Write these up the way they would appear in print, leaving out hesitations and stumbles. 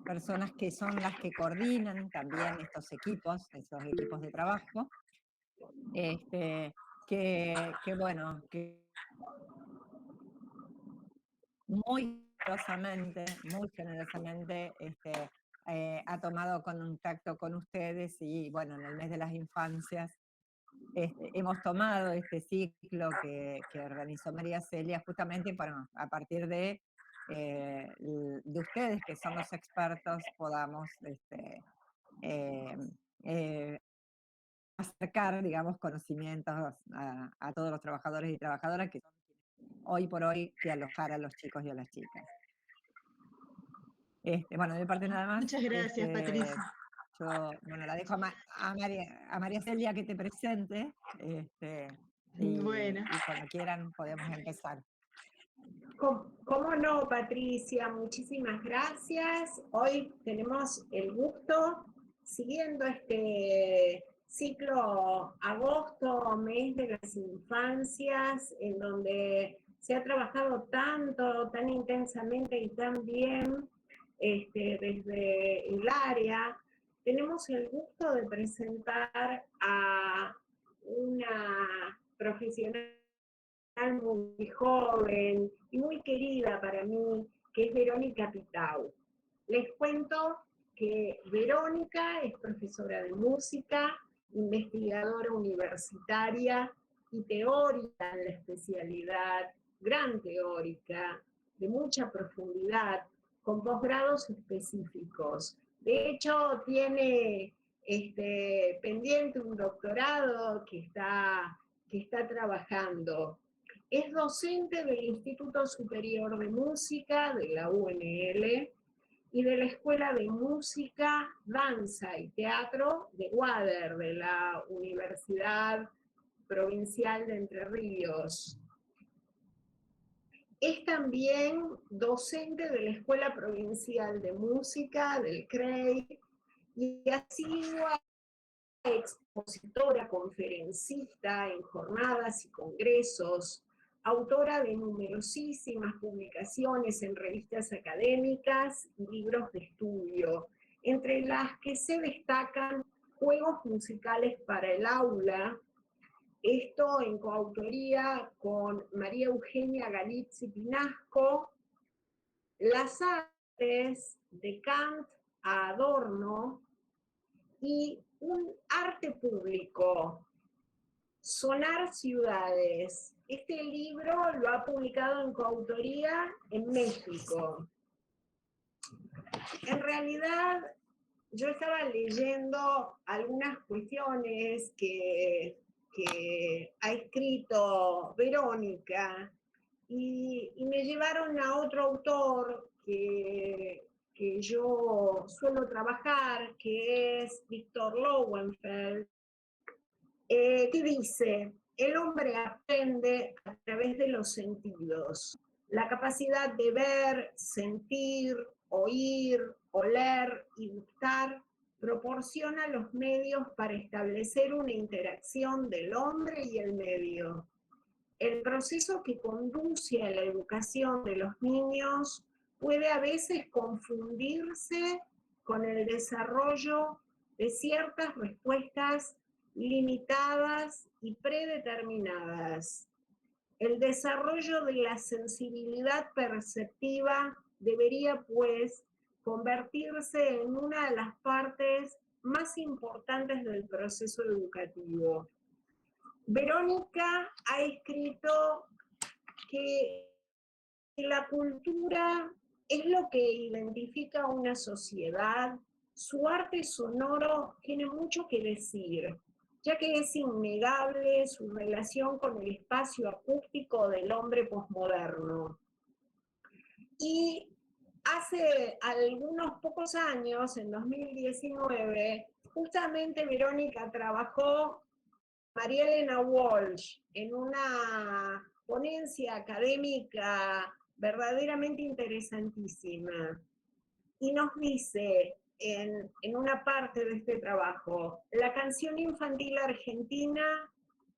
personas que son las que coordinan también estos equipos de trabajo, bueno, que muy generosamente, ha tomado contacto con ustedes y, bueno, en el mes de las infancias hemos tomado este ciclo que organizó María Celia justamente para, a partir de ustedes, que son los expertos, podamos eh, eh, acercar, digamos, conocimientos a todos los trabajadores y trabajadoras que son hoy por hoy que alojar a los chicos y a las chicas. Bueno, de mi parte nada más. Muchas gracias, Patricia. Yo, bueno, la dejo a María Celia que te presente, Bueno, y cuando quieran podemos empezar. ¿Cómo no, Patricia? Muchísimas gracias. Hoy tenemos el gusto, siguiendo este ciclo agosto, mes de las infancias, en donde se ha trabajado tanto, tan intensamente y tan bien desde el área, tenemos el gusto de presentar a una profesional muy joven y muy querida para mí, que es Verónica Pitau. Les cuento que Verónica es profesora de música, investigadora universitaria y teórica en la especialidad, gran teórica, de mucha profundidad, con posgrados específicos. De hecho, tiene pendiente un doctorado que está trabajando. Es docente del Instituto Superior de Música de la UNL y de la Escuela de Música, Danza y Teatro de Wader, de la Universidad Provincial de Entre Ríos. Es también docente de la Escuela Provincial de Música, del CREI, y ha sido expositora, conferencista en jornadas y congresos, autora de numerosísimas publicaciones en revistas académicas y libros de estudio, entre las que se destacan Juegos musicales para el aula, esto en coautoría con María Eugenia Galizzi Pinasco, Las artes de Kant a Adorno y un arte público, Sonar Ciudades. Este libro lo ha publicado en coautoría en México. En realidad, yo estaba leyendo algunas cuestiones que ha escrito Verónica y me llevaron a otro autor que yo suelo trabajar, que es Víctor Lowenfeld, que dice: el hombre aprende a través de los sentidos. La capacidad de ver, sentir, oír, oler y gustar proporciona los medios para establecer una interacción del hombre y el medio. El proceso que conduce a la educación de los niños puede a veces confundirse con el desarrollo de ciertas respuestas limitadas y predeterminadas. El desarrollo de la sensibilidad perceptiva debería, pues, convertirse en una de las partes más importantes del proceso educativo. Verónica ha escrito que la cultura es lo que identifica a una sociedad. Su arte sonoro tiene mucho que decir, ya que es innegable su relación con el espacio acústico del hombre posmoderno. Y hace algunos pocos años, en 2019, justamente Verónica trabajó María Elena Walsh en una ponencia académica verdaderamente interesantísima. Y nos dice en una parte de este trabajo: la canción infantil argentina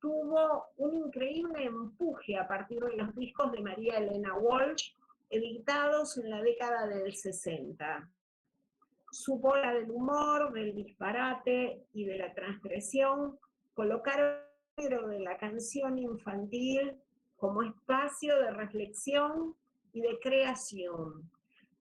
tuvo un increíble empuje a partir de los discos de María Elena Walsh, editados en la década del 60. su bola del humor, del disparate y de la transgresión, colocar el género de la canción infantil como espacio de reflexión y de creación.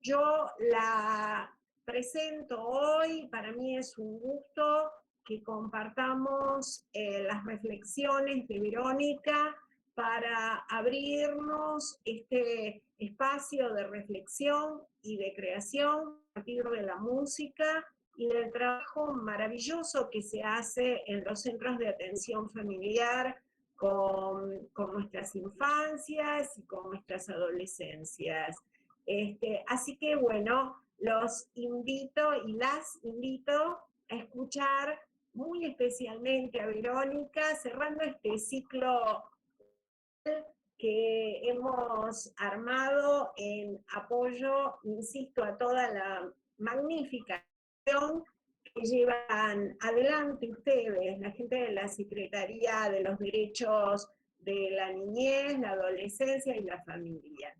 Yo la presento hoy, para mí es un gusto que compartamos las reflexiones de Verónica para abrirnos este espacio de reflexión y de creación a partir de la música y del trabajo maravilloso que se hace en los centros de atención familiar con nuestras infancias y con nuestras adolescencias. Así que bueno, los invito y las invito a escuchar muy especialmente a Verónica, cerrando este ciclo que hemos armado en apoyo, insisto, a toda la magnífica acción que llevan adelante ustedes, la gente de la Secretaría de los Derechos de la Niñez, la Adolescencia y la Familia.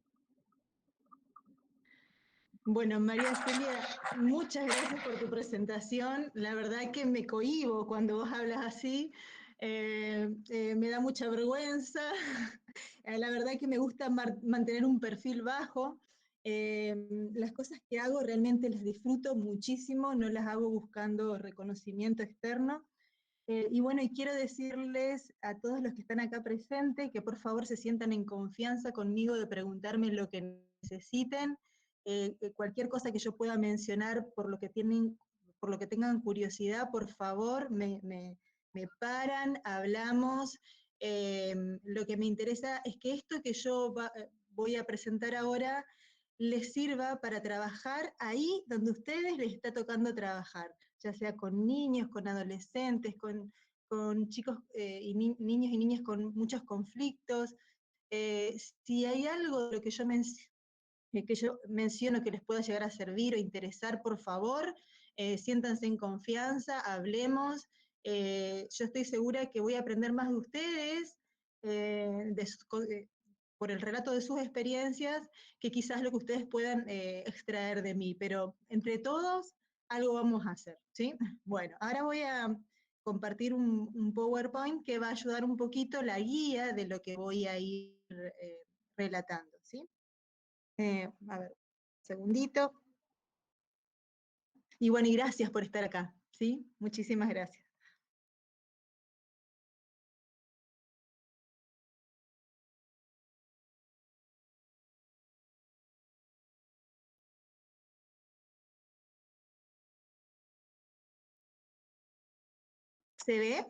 Bueno, María Celia, muchas gracias por tu presentación. La verdad que me cohíbo cuando vos hablas así. Me da mucha vergüenza. La verdad que me gusta mantener un perfil bajo. Las cosas que hago realmente las disfruto muchísimo, no las hago buscando reconocimiento externo. Y bueno, y quiero decirles a todos los que están acá presentes que por favor se sientan en confianza conmigo de preguntarme lo que necesiten, cualquier cosa que yo pueda mencionar por lo que tengan curiosidad, por favor, me paran, hablamos. Lo que me interesa es que esto que voy a presentar ahora les sirva para trabajar ahí donde a ustedes les está tocando trabajar, ya sea con niños, con adolescentes, con chicos niños y niñas con muchos conflictos. Si hay algo de lo que yo menciono que les pueda llegar a servir o interesar, por favor, siéntanse en confianza, hablemos. Yo estoy segura que voy a aprender más de ustedes, por el relato de sus experiencias, que quizás lo que ustedes puedan extraer de mí, pero entre todos algo vamos a hacer, ¿sí? Bueno, ahora voy a compartir un PowerPoint que va a ayudar un poquito la guía de lo que voy a ir relatando, ¿sí? A ver, segundito. Y bueno, y gracias por estar acá, ¿sí? Muchísimas gracias. ¿Se ve?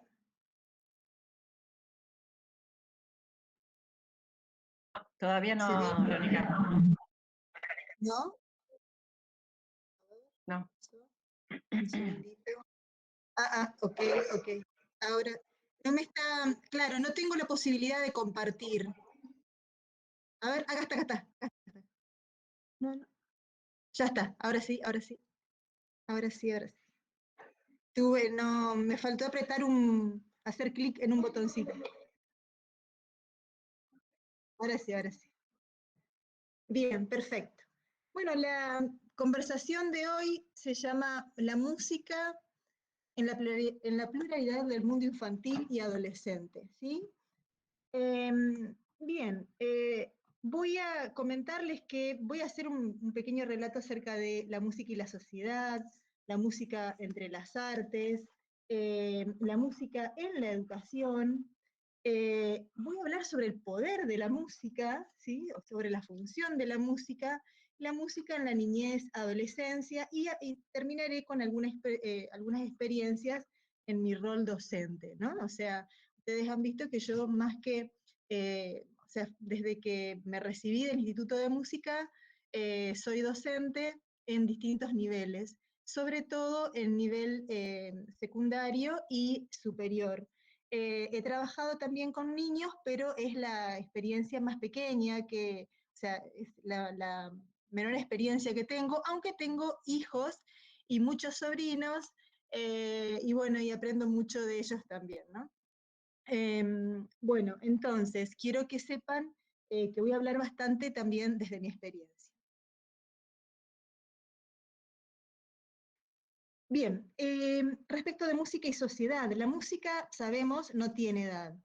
Todavía ¿Se ve? no, Verónica. ¿No? No. Un segundito. Ok, ok. Ahora, no me está, claro, no tengo la posibilidad de compartir. A ver, acá está, acá está. Acá está. No, no. Ya está, ahora sí, ahora sí. Ahora sí, ahora sí. No, me faltó hacer clic en un botoncito. Ahora sí, ahora sí. Bien, perfecto. Bueno, la conversación de hoy se llama La música en la pluralidad del mundo infantil y adolescente, ¿sí? Bien, voy a comentarles que voy a hacer un pequeño relato acerca de la música y la sociedad, la música entre las artes, la música en la educación. Voy a hablar sobre el poder de la música, ¿sí? O sobre la función de la música en la niñez, adolescencia, y terminaré con algunas experiencias en mi rol docente, ¿no? O sea, ustedes han visto que yo más que, o sea, desde que me recibí del Instituto de Música, soy docente en distintos niveles, sobre todo en nivel secundario y superior. He trabajado también con niños, pero es la experiencia más pequeña o sea, es la menor experiencia que tengo, aunque tengo hijos y muchos sobrinos, y bueno, y aprendo mucho de ellos también, ¿no? Bueno, entonces, quiero que sepan que voy a hablar bastante también desde mi experiencia. Bien, respecto de música y sociedad, la música, sabemos, no tiene edad.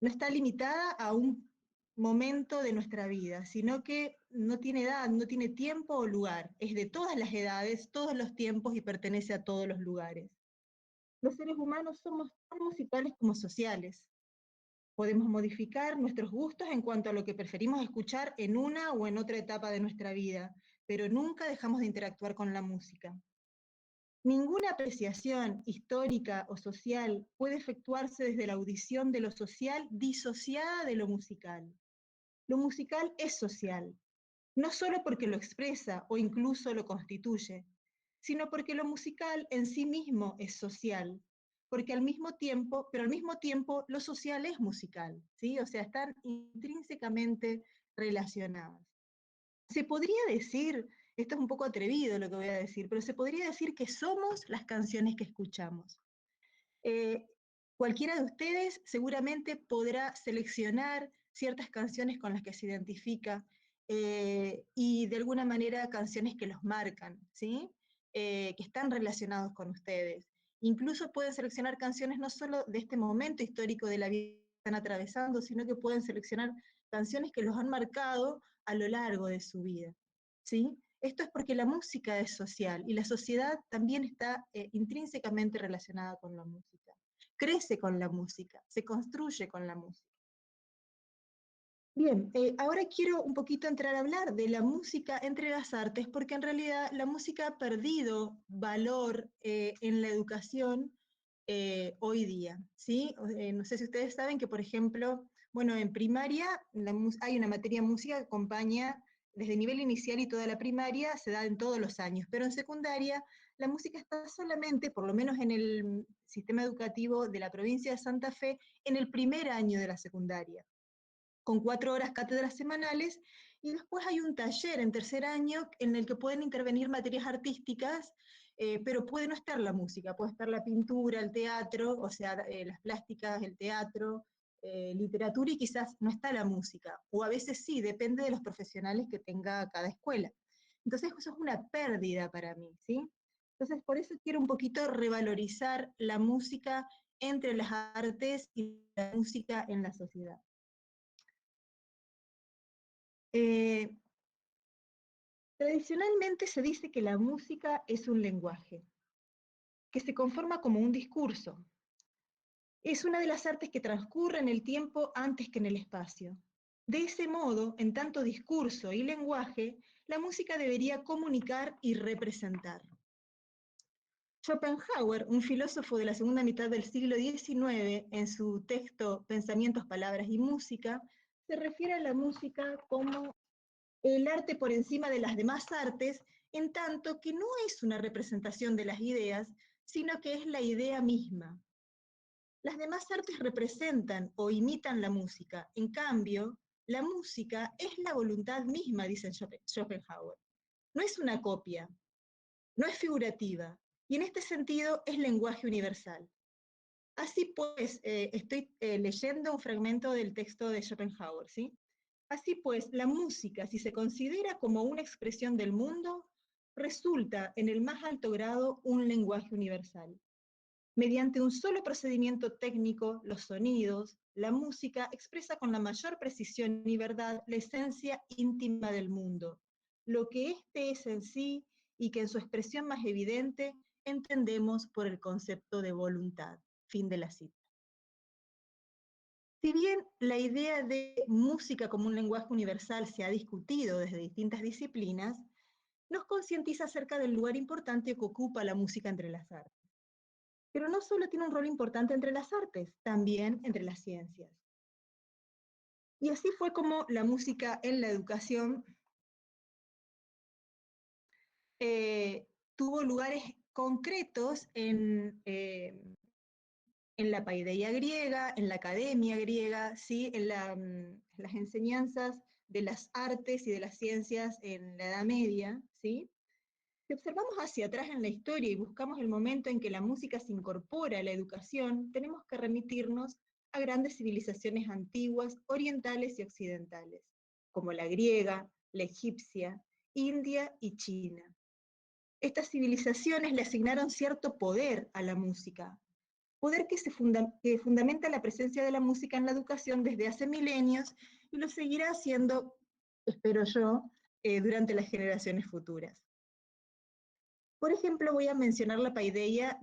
No está limitada a un momento de nuestra vida, sino que no tiene edad, no tiene tiempo o lugar. Es de todas las edades, todos los tiempos y pertenece a todos los lugares. Los seres humanos somos tan musicales como sociales. Podemos modificar nuestros gustos en cuanto a lo que preferimos escuchar en una o en otra etapa de nuestra vida, pero nunca dejamos de interactuar con la música. Ninguna apreciación histórica o social puede efectuarse desde la audición de lo social disociada de lo musical. Lo musical es social, no solo porque lo expresa o incluso lo constituye, sino porque lo musical en sí mismo es social, porque al mismo tiempo, pero al mismo tiempo lo social es musical, ¿sí? O sea, están intrínsecamente relacionadas. Se podría decir, esto es un poco atrevido lo que voy a decir, pero se podría decir que somos las canciones que escuchamos. Eh, Cualquiera de ustedes seguramente podrá seleccionar ciertas canciones con las que se identifica y de alguna manera canciones que los marcan, ¿sí? Que están relacionados con ustedes. Incluso pueden seleccionar canciones no solo de este momento histórico de la vida que están atravesando, sino que pueden seleccionar canciones que los han marcado a lo largo de su vida, ¿sí? Esto es porque la música es social y la sociedad también está intrínsecamente relacionada con la música. Crece con la música, se construye con la música. Bien, ahora quiero un poquito entrar a hablar de la música entre las artes, porque en realidad la música ha perdido valor en la educación hoy día, ¿sí? No sé si ustedes saben que, por ejemplo, bueno, en primaria hay una materia de música que acompaña desde nivel inicial y toda la primaria, se da en todos los años, pero en secundaria la música está solamente, por lo menos en el sistema educativo de la provincia de Santa Fe, en el primer año de la secundaria, con 4 horas cátedras semanales, y después hay un taller en tercer año en el que pueden intervenir materias artísticas, pero puede no estar la música, puede estar la pintura, el teatro, o sea, las plásticas, el teatro, literatura, y quizás no está la música, o a veces sí, depende de los profesionales que tenga cada escuela. Entonces eso es una pérdida para mí, ¿sí? Entonces por eso quiero un poquito revalorizar la música entre las artes y la música en la sociedad. Eh, Tradicionalmente se dice que la música es un lenguaje, que se conforma como un discurso. Es una de las artes que transcurre en el tiempo antes que en el espacio. De ese modo, en tanto discurso y lenguaje, la música debería comunicar y representar. Schopenhauer, un filósofo de la segunda mitad del siglo XIX, en su texto Pensamientos, Palabras y Música, se refiere a la música como el arte por encima de las demás artes, en tanto que no es una representación de las ideas, sino que es la idea misma. Las demás artes representan o imitan la música, en cambio, la música es la voluntad misma, dice Schopenhauer. No es una copia, no es figurativa, y en este sentido es lenguaje universal. Así pues, estoy leyendo un fragmento del texto de Schopenhauer, ¿sí? Así pues, la música, si se considera como una expresión del mundo, resulta en el más alto grado un lenguaje universal. Mediante un solo procedimiento técnico, los sonidos, la música expresa con la mayor precisión y verdad la esencia íntima del mundo, lo que éste es en sí y que en su expresión más evidente entendemos por el concepto de voluntad. Fin de la cita. Si bien la idea de música como un lenguaje universal se ha discutido desde distintas disciplinas, nos concientiza acerca del lugar importante que ocupa la música entre las artes. Pero no solo tiene un rol importante entre las artes, también entre las ciencias. Y así fue como la música en la educación tuvo lugares concretos en la paideia griega, en la academia griega, ¿sí? Las enseñanzas de las artes y de las ciencias en la Edad Media, ¿sí? Si observamos hacia atrás en la historia y buscamos el momento en que la música se incorpora a la educación, tenemos que remitirnos a grandes civilizaciones antiguas, orientales y occidentales, como la griega, la egipcia, India y China. Estas civilizaciones le asignaron cierto poder a la música, poder que fundamenta la presencia de la música en la educación desde hace milenios y lo seguirá haciendo, espero yo, durante las generaciones futuras. Por ejemplo, voy a mencionar la paideia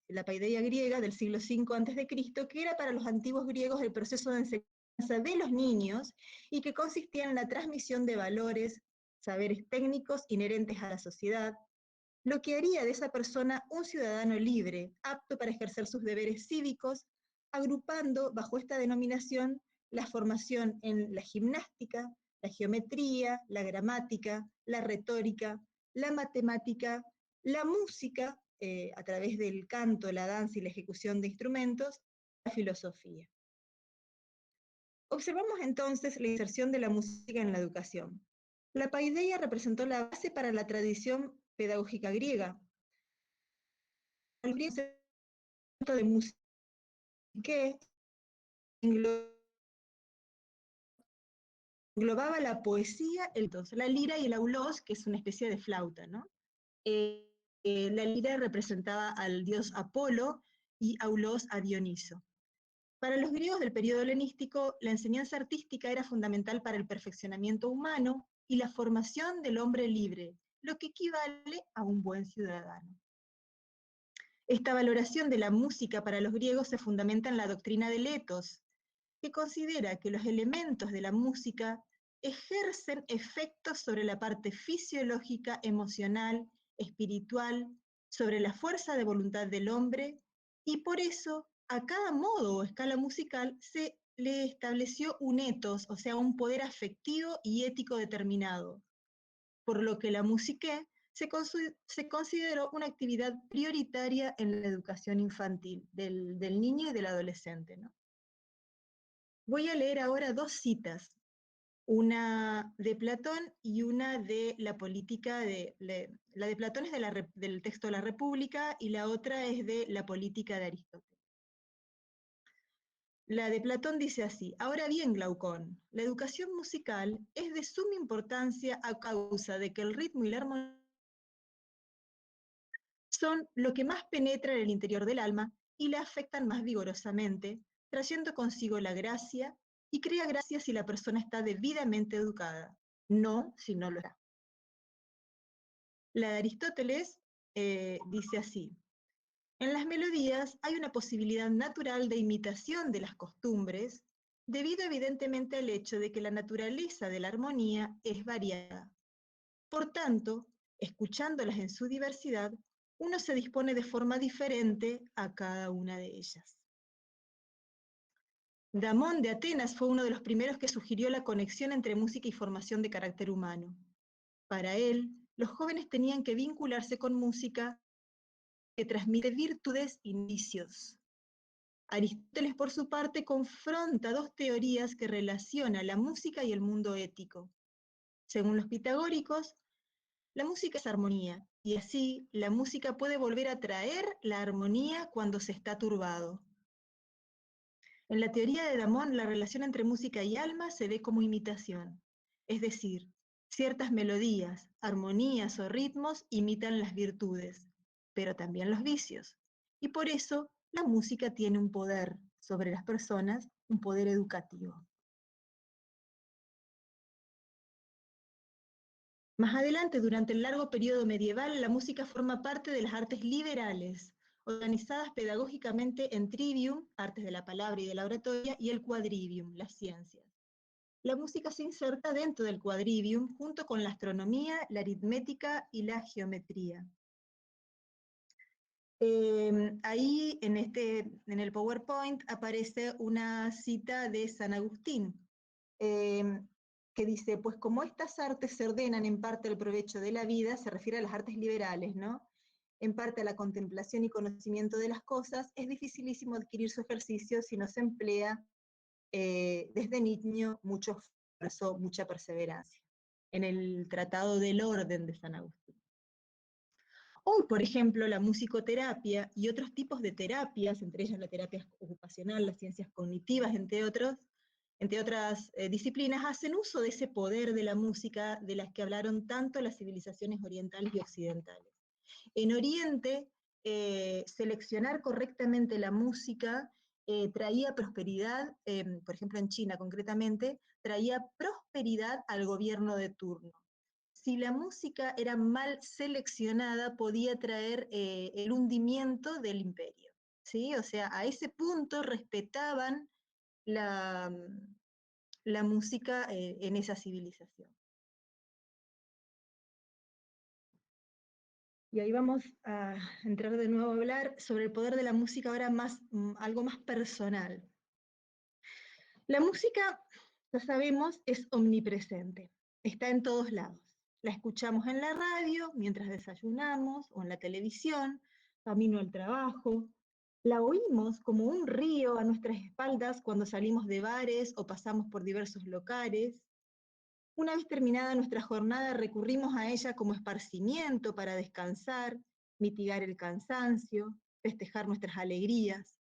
griega del siglo V a.C., que era para los antiguos griegos el proceso de enseñanza de los niños y que consistía en la transmisión de valores, saberes técnicos inherentes a la sociedad, lo que haría de esa persona un ciudadano libre, apto para ejercer sus deberes cívicos, agrupando bajo esta denominación la formación en la gimnástica, la geometría, la gramática, la retórica, la matemática, la música, a través del canto, la danza y la ejecución de instrumentos, la filosofía. Observamos entonces la inserción de la música en la educación. La paideia representó la base para la tradición pedagógica griega. El griego de música que englobaba la poesía, la lira y el aulos, que es una especie de flauta, ¿no? La lira representaba al dios Apolo y aulos a Dioniso. Para los griegos del periodo helenístico, la enseñanza artística era fundamental para el perfeccionamiento humano y la formación del hombre libre, lo que equivale a un buen ciudadano. Esta valoración de la música para los griegos se fundamenta en la doctrina del etos, que considera que los elementos de la música ejercen efectos sobre la parte fisiológica, emocional, espiritual, sobre la fuerza de voluntad del hombre, y por eso a cada modo o escala musical se le estableció un etos, o sea, un poder afectivo y ético determinado, por lo que la música se consideró una actividad prioritaria en la educación infantil del niño y del adolescente, ¿no? Voy a leer ahora dos citas, una de Platón y una de la política la de Platón es del texto de la República y la otra es de la política de Aristóteles. La de Platón dice así: ahora bien, Glaucón, la educación musical es de suma importancia a causa de que el ritmo y la armonía son lo que más penetra en el interior del alma y la afectan más vigorosamente, trayendo consigo la gracia, y crea gracia si la persona está debidamente educada, no si no lo está. La de Aristóteles dice así: en las melodías hay una posibilidad natural de imitación de las costumbres, debido evidentemente al hecho de que la naturaleza de la armonía es variada. Por tanto, escuchándolas en su diversidad, uno se dispone de forma diferente a cada una de ellas. Damón de Atenas fue uno de los primeros que sugirió la conexión entre música y formación de carácter humano. Para él, los jóvenes tenían que vincularse con música que transmite virtudes y vicios. Aristóteles, por su parte, confronta dos teorías que relacionan la música y el mundo ético. Según los pitagóricos, la música es armonía, y así la música puede volver a traer la armonía cuando se está turbado. En la teoría de Damón, la relación entre música y alma se ve como imitación, es decir, ciertas melodías, armonías o ritmos imitan las virtudes, pero también los vicios, y por eso la música tiene un poder sobre las personas, un poder educativo. Más adelante, durante el largo periodo medieval, la música forma parte de las artes liberales, organizadas pedagógicamente en trivium, artes de la palabra y de la oratoria, y el quadrivium, las ciencias. La música se inserta dentro del quadrivium junto con la astronomía, la aritmética y la geometría. Ahí en el PowerPoint aparece una cita de San Agustín, que dice: pues como estas artes se ordenan en parte al provecho de la vida, se refiere a las artes liberales, ¿no? En parte a la contemplación y conocimiento de las cosas, es dificilísimo adquirir su ejercicio si no se emplea desde niño mucho esfuerzo, mucha perseverancia. En el Tratado del Orden de San Agustín. Hoy, por ejemplo, la musicoterapia y otros tipos de terapias, entre ellas la terapia ocupacional, las ciencias cognitivas, entre otros, entre otras disciplinas, hacen uso de ese poder de la música de las que hablaron tanto las civilizaciones orientales y occidentales. En Oriente, seleccionar correctamente la música traía prosperidad, por ejemplo en China concretamente, traía prosperidad al gobierno de turno. Si la música era mal seleccionada, podía traer el hundimiento del imperio, ¿sí? O sea, a ese punto respetaban la, la música en esa civilización. Y ahí vamos a entrar de nuevo a hablar sobre el poder de la música ahora más, algo más personal. La música, ya sabemos, es omnipresente, está en todos lados. La escuchamos en la radio, mientras desayunamos, o en la televisión, camino al trabajo. La oímos como un río a nuestras espaldas cuando salimos de bares o pasamos por diversos locales. Una vez terminada nuestra jornada, recurrimos a ella como esparcimiento para descansar, mitigar el cansancio, festejar nuestras alegrías.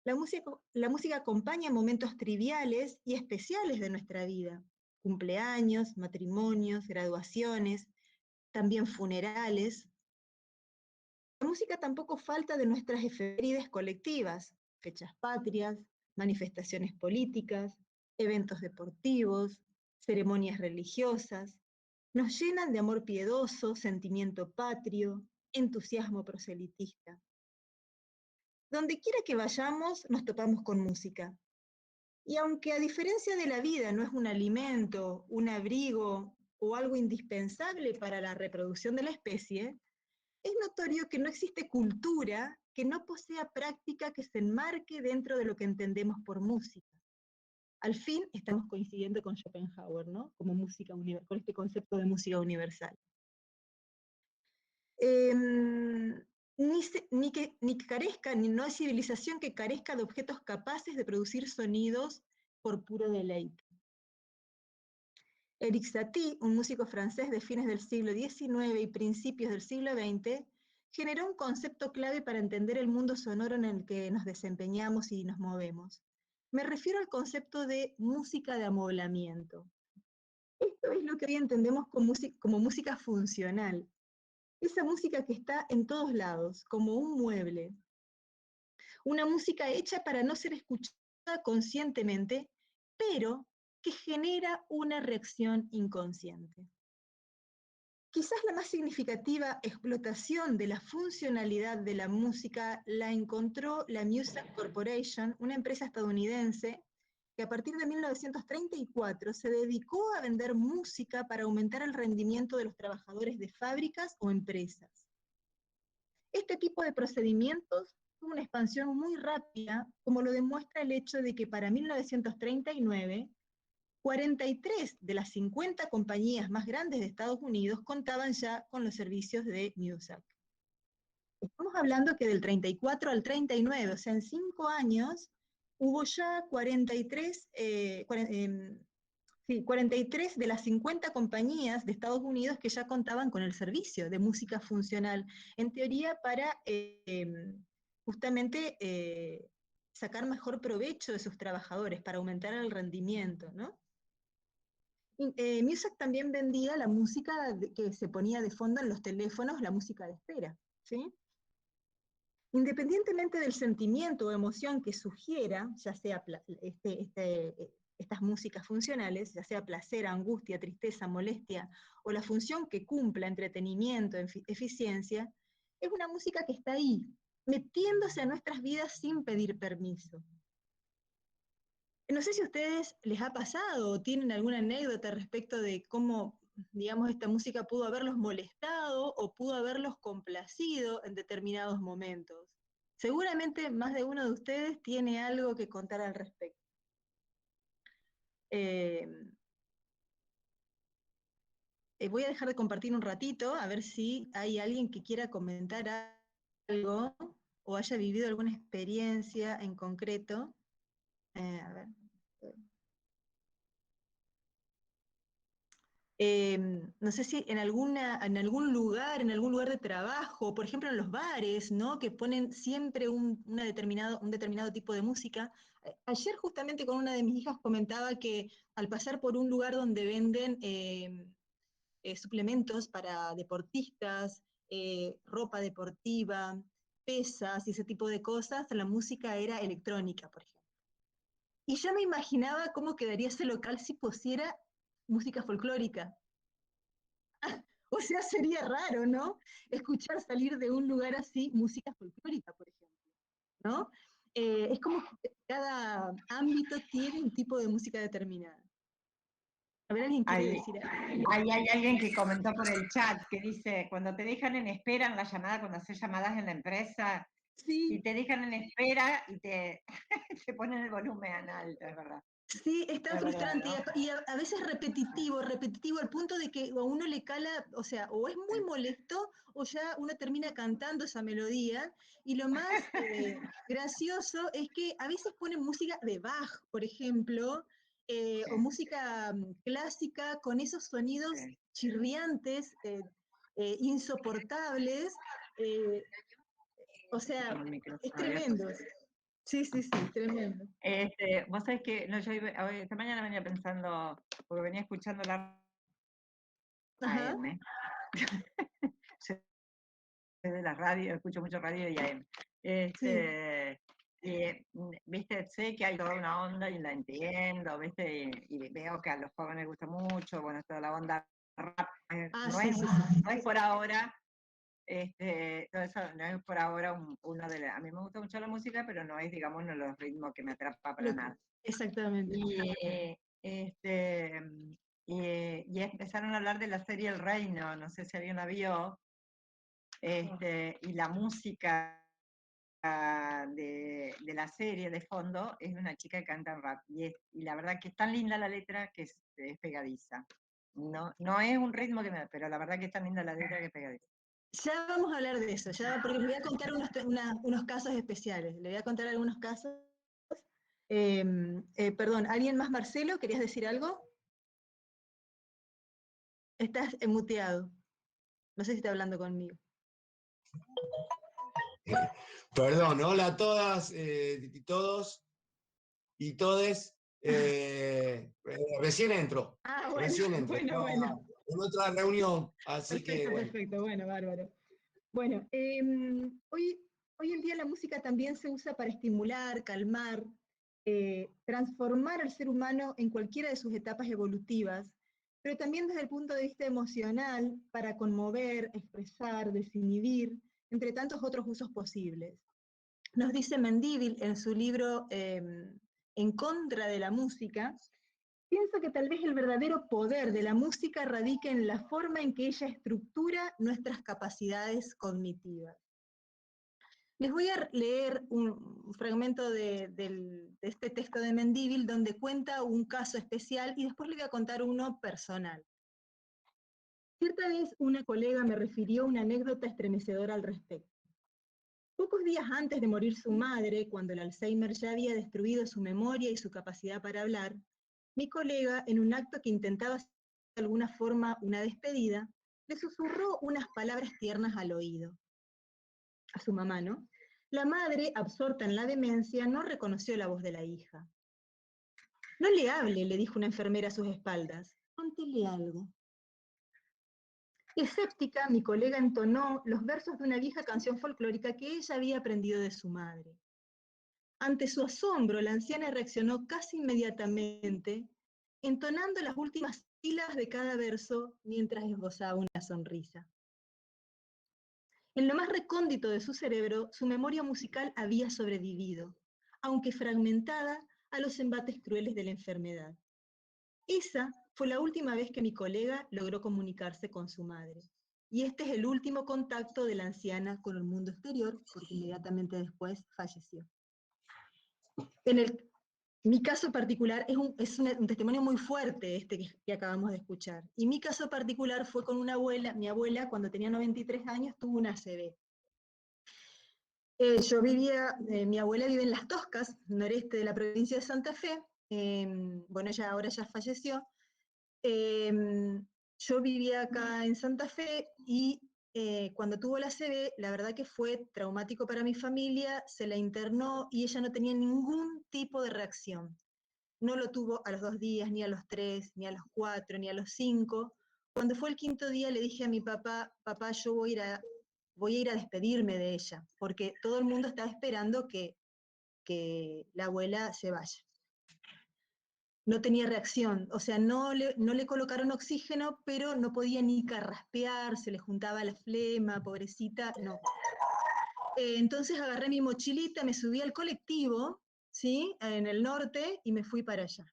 La música acompaña momentos triviales y especiales de nuestra vida, cumpleaños, matrimonios, graduaciones, también funerales. La música tampoco falta de nuestras efemérides colectivas, fechas patrias, manifestaciones políticas, eventos deportivos, ceremonias religiosas. Nos llenan de amor piedoso, sentimiento patrio, entusiasmo proselitista. Donde quiera que vayamos, nos topamos con música. Y aunque a diferencia de la vida no es un alimento, un abrigo o algo indispensable para la reproducción de la especie, es notorio que no existe cultura que no posea práctica que se enmarque dentro de lo que entendemos por música. Al fin estamos coincidiendo con Schopenhauer, ¿no? Como música con este concepto de música universal. No hay civilización que carezca de objetos capaces de producir sonidos por puro deleite. Erik Satie, un músico francés de fines del siglo XIX y principios del siglo XX, generó un concepto clave para entender el mundo sonoro en el que nos desempeñamos y nos movemos. Me refiero al concepto de música de amoblamiento. Esto es lo que hoy entendemos como música funcional. Esa música que está en todos lados, como un mueble. Una música hecha para no ser escuchada conscientemente, pero que genera una reacción inconsciente. Quizás la más significativa explotación de la funcionalidad de la música la encontró la Music Corporation, una empresa estadounidense que a partir de 1934 se dedicó a vender música para aumentar el rendimiento de los trabajadores de fábricas o empresas. Este tipo de procedimientos tuvo una expansión muy rápida, como lo demuestra el hecho de que para 1939, 43 de las 50 compañías más grandes de Estados Unidos contaban ya con los servicios de Muzak. Estamos hablando que del 34 al 39, o sea, en 5 años, hubo ya 43 de las 50 compañías de Estados Unidos que ya contaban con el servicio de música funcional, en teoría para justamente sacar mejor provecho de sus trabajadores, para aumentar el rendimiento, ¿no? Muzak también vendía la música que se ponía de fondo en los teléfonos, la música de espera, ¿sí? Independientemente del sentimiento o emoción que sugiera, ya sea estas músicas funcionales, ya sea placer, angustia, tristeza, molestia, o la función que cumpla, entretenimiento, eficiencia, es una música que está ahí, metiéndose a nuestras vidas sin pedir permiso. No sé si a ustedes les ha pasado o tienen alguna anécdota respecto de cómo, digamos, esta música pudo haberlos molestado o pudo haberlos complacido en determinados momentos. Seguramente más de uno de ustedes tiene algo que contar al respecto. Voy a dejar de compartir un ratito, a ver si hay alguien que quiera comentar algo o haya vivido alguna experiencia en concreto. A ver. No sé si en en algún lugar de trabajo, por ejemplo en los bares, ¿no? Que ponen siempre un determinado tipo de música. Ayer justamente con una de mis hijas comentaba que al pasar por un lugar donde venden suplementos para deportistas, ropa deportiva, pesas y ese tipo de cosas, la música era electrónica, por ejemplo. Y yo me imaginaba cómo quedaría ese local si pusiera música folclórica. O sea, sería raro, ¿no? Escuchar salir de un lugar así música folclórica, por ejemplo, ¿no? Es como que cada ámbito tiene un tipo de música determinada. A ver, ¿alguien quiere Hay, decir algo? hay alguien que comentó por el chat que dice, cuando te dejan en espera en la llamada, cuando haces llamadas en la empresa, y Sí, te dejan en espera y te, te ponen el volumen en alto, es verdad. sí, es tan Es verdad, frustrante ¿no? y a veces repetitivo al punto de que a uno le cala, o sea, o es muy molesto o ya uno termina cantando esa melodía. Y lo más gracioso es que a veces ponen música de Bach, por ejemplo, o Sí, música clásica con esos sonidos sí. chirriantes, insoportables, eh, o sea, Con el es micrófono abierto. tremendo. Sí, sí, sí, tremendo. Vos sabés que no, esta mañana venía pensando, porque venía escuchando la Ajá, AM. Soy de la radio, escucho mucho radio y AM. sí. Viste, sé que hay toda una onda y la entiendo, viste, y veo que a los jóvenes les gusta mucho, bueno, toda la onda rap, Ah, sí, sí, sí. no es por ahora, todo eso no es por ahora uno de a mí me gusta mucho la música, pero no es, digamos, uno de los ritmos que me atrapa para nada. Exactamente. Y, y empezaron a hablar de la serie El Reino, no sé si alguien la vio, y la música de la serie de fondo es una chica que canta en rap. Y la verdad que es tan linda la letra que es pegadiza. No, no es un ritmo que me, pero la verdad que es tan linda la letra que es pegadiza. Ya vamos a hablar de eso, ya, porque les voy a contar unos casos especiales. Les voy a contar algunos casos. Perdón, ¿alguien más, Marcelo? ¿Querías decir algo? Estás muteado. No sé si está hablando conmigo. Perdón, hola a todas y todos y todes. Recién entro, Ah, bueno, recién entro. bueno, Estaba bueno. en otra reunión, así que Perfecto, bueno. perfecto. Bueno, bárbaro. Bueno, hoy en día la música también se usa para estimular, calmar, transformar al ser humano en cualquiera de sus etapas evolutivas, pero también desde el punto de vista emocional, para conmover, expresar, desinhibir, entre tantos otros usos posibles. Nos dice Mendívil en su libro En contra de la música: pienso que tal vez el verdadero poder de la música radica en la forma en que ella estructura nuestras capacidades cognitivas. Les voy a leer un fragmento de este texto de Mendívil donde cuenta un caso especial y después le voy a contar uno personal. Cierta vez una colega me refirió una anécdota estremecedora al respecto. Pocos días antes de morir su madre, cuando el Alzheimer ya había destruido su memoria y su capacidad para hablar, mi colega, en un acto que intentaba ser de alguna forma una despedida, le susurró unas palabras tiernas al oído. A su mamá, ¿no? La madre, absorta en la demencia, no reconoció la voz de la hija. No le hable, le dijo una enfermera a sus espaldas. Cántele algo. Escéptica, mi colega entonó los versos de una vieja canción folclórica que ella había aprendido de su madre. Ante su asombro, la anciana reaccionó casi inmediatamente, entonando las últimas sílabas de cada verso mientras esbozaba una sonrisa. En lo más recóndito de su cerebro, su memoria musical había sobrevivido, aunque fragmentada, a los embates crueles de la enfermedad. Esa fue la última vez que mi colega logró comunicarse con su madre. Y este es el último contacto de la anciana con el mundo exterior, porque inmediatamente después falleció. Mi caso particular es un testimonio muy fuerte este que acabamos de escuchar. Y mi caso particular fue con una abuela, mi abuela cuando tenía 93 años tuvo una ACV. Mi abuela vive en Las Toscas, noreste de la provincia de Santa Fe. Bueno, ella ahora ya falleció. yo vivía acá en Santa Fe y cuando tuvo la ACV, la verdad que fue traumático para mi familia, se la internó y ella no tenía ningún tipo de reacción. No lo tuvo a los 2 días, ni a los 3, ni a los 4, ni a los 5. Cuando fue el 5.º día le dije a mi papá, papá, yo voy a ir a despedirme de ella, porque todo el mundo estaba esperando que la abuela se vaya. No tenía reacción, o sea, no le colocaron oxígeno, pero no podía ni carraspear, se le juntaba la flema, pobrecita, no. Entonces agarré mi mochilita, me subí al colectivo, ¿sí? En el norte y me fui para allá.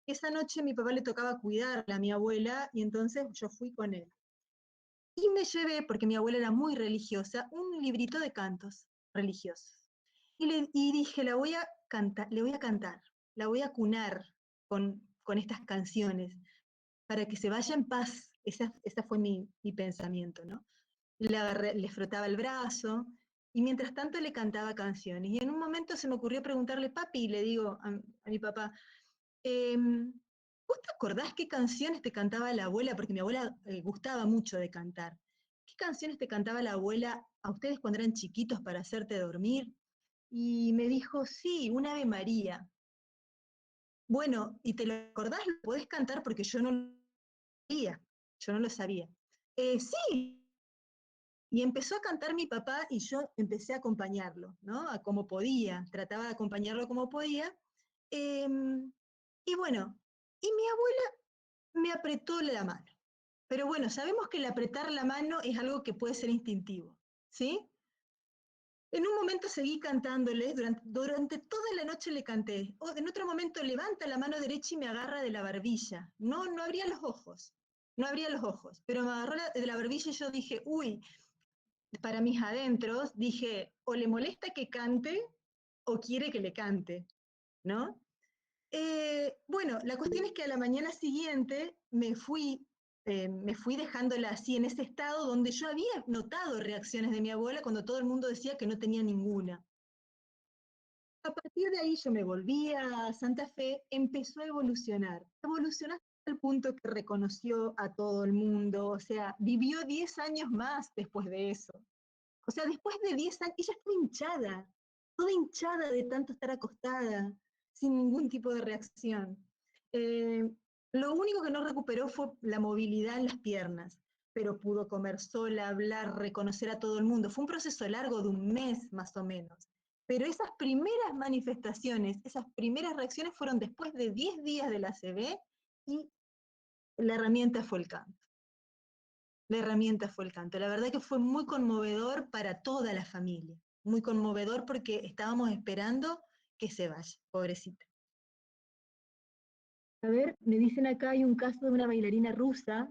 Esa noche mi papá le tocaba cuidarla a mi abuela y entonces yo fui con él. Y me llevé, porque mi abuela era muy religiosa, un librito de cantos religiosos. Y dije, le voy a cantar, la voy a cunar con estas canciones, para que se vaya en paz. Esa fue mi pensamiento, ¿no? Le frotaba el brazo, y mientras tanto le cantaba canciones. Y en un momento se me ocurrió preguntarle, papi, le digo a mi papá, ¿vos te acordás qué canciones te cantaba la abuela? Porque mi abuela gustaba mucho de cantar. ¿Qué canciones te cantaba la abuela a ustedes cuando eran chiquitos para hacerte dormir? Y me dijo, sí, un Ave María. Bueno, ¿y te lo acordás? ¿Lo podés cantar? Porque yo no lo sabía. Yo no lo sabía. Sí. Y empezó a cantar mi papá y yo empecé a acompañarlo, ¿no? A como podía. Trataba de acompañarlo como podía. Y bueno, y mi abuela me apretó la mano. Pero bueno, sabemos que el apretar la mano es algo que puede ser instintivo, ¿sí? En un momento seguí cantándole, durante toda la noche le canté. En otro momento levanta la mano derecha y me agarra de la barbilla. No abría los ojos, no abría los ojos, pero me agarró de la barbilla y yo dije, uy, para mis adentros, dije, o le molesta que cante o quiere que le cante, ¿no? Bueno, la cuestión es que a la mañana siguiente me fui dejándola así en ese estado donde yo había notado reacciones de mi abuela cuando todo el mundo decía que no tenía ninguna. A partir de ahí yo me volví a Santa Fe, empezó a evolucionar hasta el punto que reconoció a todo el mundo, o sea, vivió 10 años más después de eso. O sea, después de 10 años, ella estaba hinchada, toda hinchada de tanto estar acostada, sin ningún tipo de reacción. Eh, lo único que no recuperó fue la movilidad en las piernas, pero pudo comer sola, hablar, reconocer a todo el mundo. Fue un proceso largo de un mes más o menos. Pero esas primeras manifestaciones, esas primeras reacciones fueron después de 10 días de la CB y la herramienta fue el canto. La herramienta fue el canto. La verdad que fue muy conmovedor para toda la familia. Muy conmovedor porque estábamos esperando que se vaya, pobrecita. A ver, me dicen acá hay un caso de una bailarina rusa,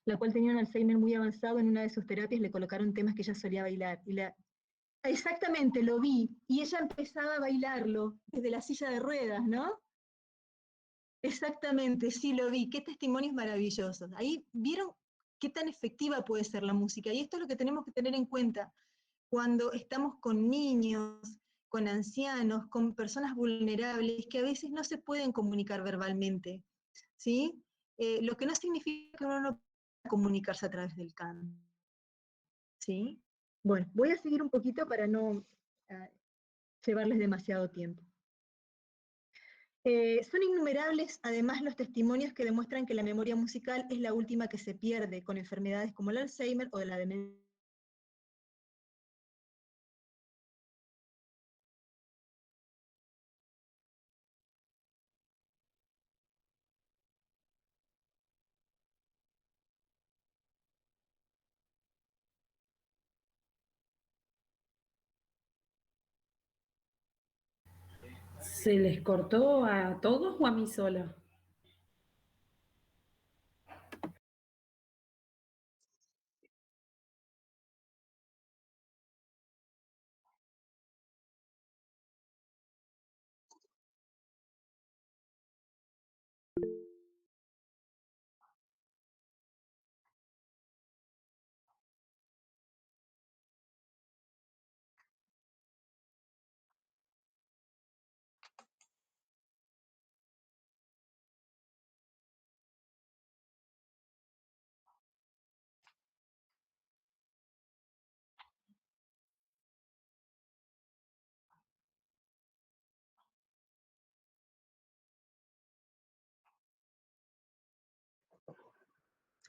la cual tenía un Alzheimer muy avanzado. En una de sus terapias le colocaron temas que ella solía bailar. Exactamente, lo vi. Y ella empezaba a bailarlo desde la silla de ruedas, ¿no? Exactamente, sí lo vi. Qué testimonios maravillosos. Ahí vieron qué tan efectiva puede ser la música. Y esto es lo que tenemos que tener en cuenta cuando estamos con niños, con ancianos, con personas vulnerables que a veces no se pueden comunicar verbalmente, ¿sí? Lo que no significa que uno no pueda comunicarse a través del canto, ¿sí? Bueno, voy a seguir un poquito para no llevarles demasiado tiempo. Son innumerables, además, los testimonios que demuestran que la memoria musical es la última que se pierde con enfermedades como el Alzheimer o la demencia. ¿Se les cortó a todos o a mí sola?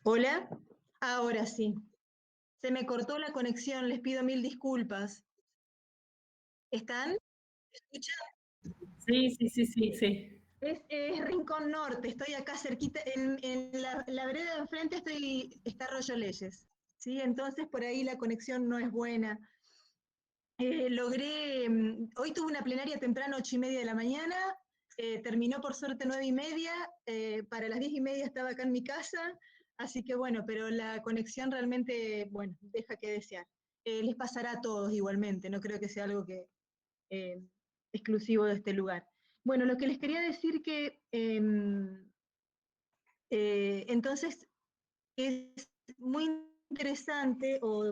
¿Hola? Ahora sí. Se me cortó la conexión, les pido mil disculpas. ¿Están? ¿Me escuchan? Sí, sí, sí, sí, sí. Es Rincón Norte, estoy acá cerquita, en la vereda de enfrente está Arroyo Leyes, ¿sí? Entonces por ahí la conexión no es buena. Hoy tuve una plenaria temprano, 8:30 de la mañana, terminó por suerte 9:30, para las 10:30 estaba acá en mi casa, así que bueno, pero la conexión realmente, bueno, deja que desear. Les pasará a todos igualmente, no creo que sea algo que eh, exclusivo de este lugar. Bueno, lo que les quería decir que entonces es muy interesante o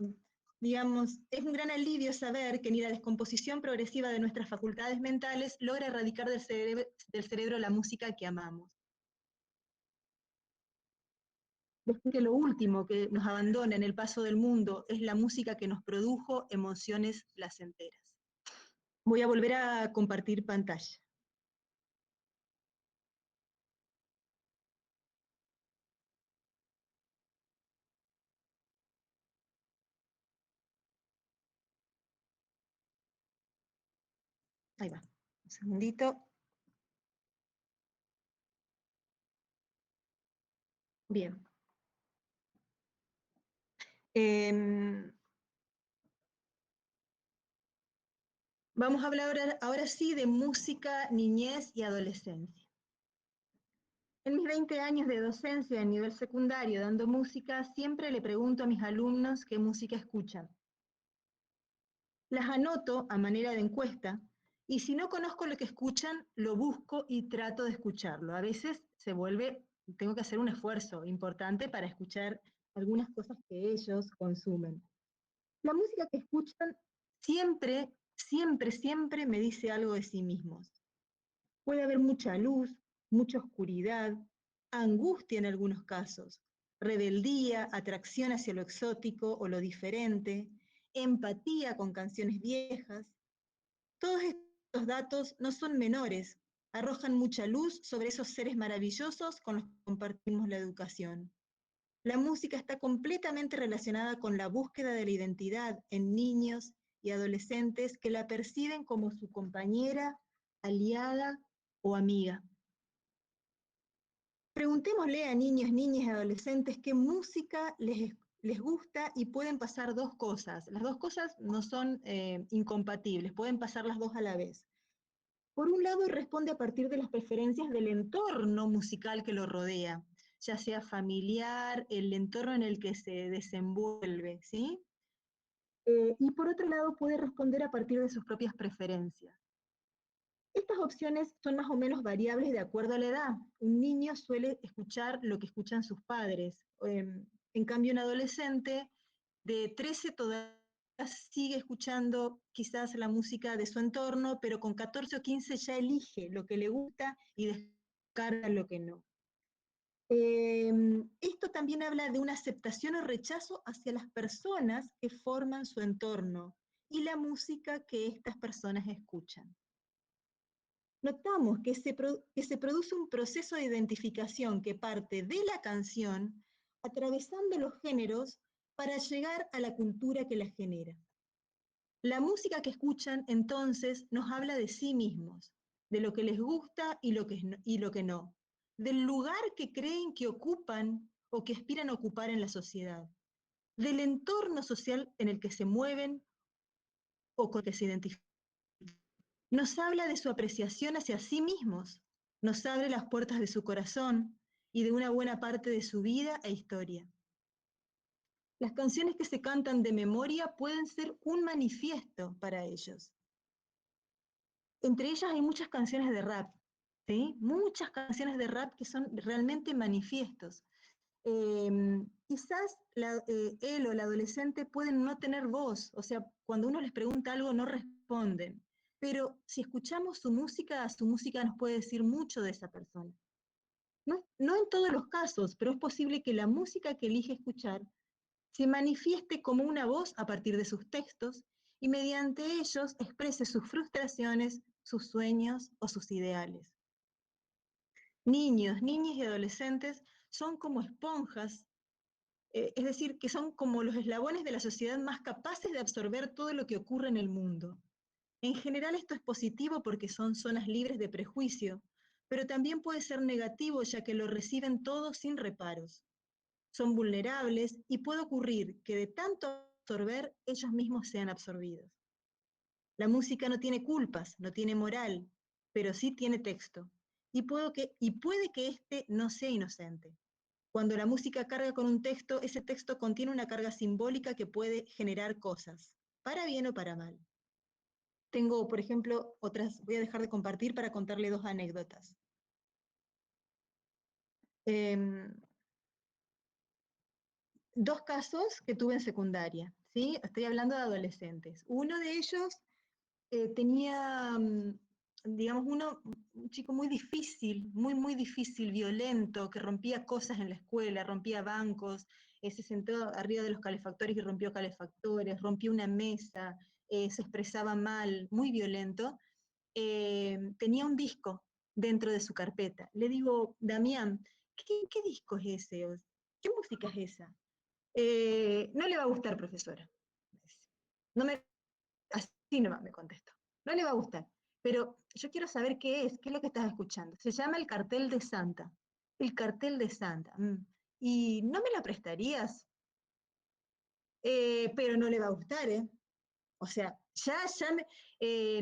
digamos, es un gran alivio saber que ni la descomposición progresiva de nuestras facultades mentales logra erradicar del cerebro la música que amamos. Decir que lo último que nos abandona en el paso del mundo es la música que nos produjo emociones placenteras. Voy a volver a compartir pantalla. Ahí va. Un segundito. Bien. Vamos a hablar ahora sí de música, niñez y adolescencia. En mis 20 años de docencia en nivel secundario dando música, siempre le pregunto a mis alumnos qué música escuchan. Las anoto a manera de encuesta y si no conozco lo que escuchan, lo busco y trato de escucharlo. A veces tengo que hacer un esfuerzo importante para escuchar algunas cosas que ellos consumen. La música que escuchan siempre, siempre, siempre me dice algo de sí mismos. Puede haber mucha luz, mucha oscuridad, angustia en algunos casos, rebeldía, atracción hacia lo exótico o lo diferente, empatía con canciones viejas. Todos estos datos no son menores, arrojan mucha luz sobre esos seres maravillosos con los que compartimos la educación. La música está completamente relacionada con la búsqueda de la identidad en niños y adolescentes que la perciben como su compañera, aliada o amiga. Preguntémosle a niños, niñas y adolescentes qué música les gusta y pueden pasar dos cosas. Las dos cosas no son incompatibles, pueden pasar las dos a la vez. Por un lado, responde a partir de las preferencias del entorno musical que lo rodea, ya sea familiar, el entorno en el que se desenvuelve, ¿sí? Y por otro lado, puede responder a partir de sus propias preferencias. Estas opciones son más o menos variables de acuerdo a la edad. Un niño suele escuchar lo que escuchan sus padres. En cambio, un adolescente de 13 todavía sigue escuchando quizás la música de su entorno, pero con 14 o 15 ya elige lo que le gusta y descarga lo que no. Esto también habla de una aceptación o rechazo hacia las personas que forman su entorno y la música que estas personas escuchan. Notamos que se produce un proceso de identificación que parte de la canción, atravesando los géneros para llegar a la cultura que la genera. La música que escuchan entonces nos habla de sí mismos, de lo que les gusta y lo que no, del lugar que creen que ocupan o que aspiran a ocupar en la sociedad, del entorno social en el que se mueven o con el que se identifican. Nos habla de su apreciación hacia sí mismos, nos abre las puertas de su corazón y de una buena parte de su vida e historia. Las canciones que se cantan de memoria pueden ser un manifiesto para ellos. Entre ellas hay muchas canciones de rap, ¿sí? Muchas canciones de rap que son realmente manifiestos. Quizás él o el adolescente pueden no tener voz, o sea, cuando uno les pregunta algo no responden, pero si escuchamos su música nos puede decir mucho de esa persona. No en todos los casos, pero es posible que la música que elige escuchar se manifieste como una voz a partir de sus textos y mediante ellos exprese sus frustraciones, sus sueños o sus ideales. Niños, niñas y adolescentes son como esponjas Es decir, que son como los eslabones de la sociedad más capaces de absorber todo lo que ocurre en el mundo. En general esto es positivo porque son zonas libres de prejuicio, pero también puede ser negativo ya que lo reciben todo sin reparos. Son vulnerables y puede ocurrir que de tanto absorber ellos mismos sean absorbidos. La música no tiene culpas, no tiene moral, pero sí tiene texto. Y puede que éste no sea inocente. Cuando la música carga con un texto, ese texto contiene una carga simbólica que puede generar cosas, para bien o para mal. Tengo, por ejemplo, voy a dejar de compartir para contarle 2 anécdotas. Eh, 2 casos que tuve en secundaria, ¿sí? Estoy hablando de adolescentes. Uno de ellos tenía, digamos, un chico muy difícil, muy difícil, violento, que rompía cosas en la escuela, rompía bancos, se sentó arriba de los calefactores y rompió calefactores, rompió una mesa, se expresaba mal, muy violento. Tenía un disco dentro de su carpeta. Le digo, Damián, ¿qué disco es ese? ¿Qué música es esa? No le va a gustar, profesora. No me, así nomás me contestó. No le va a gustar. Pero yo quiero saber qué es lo que estás escuchando. Se llama El Cartel de Santa. El Cartel de Santa. ¿Y no me lo prestarías? Pero no le va a gustar, ¿eh? O sea,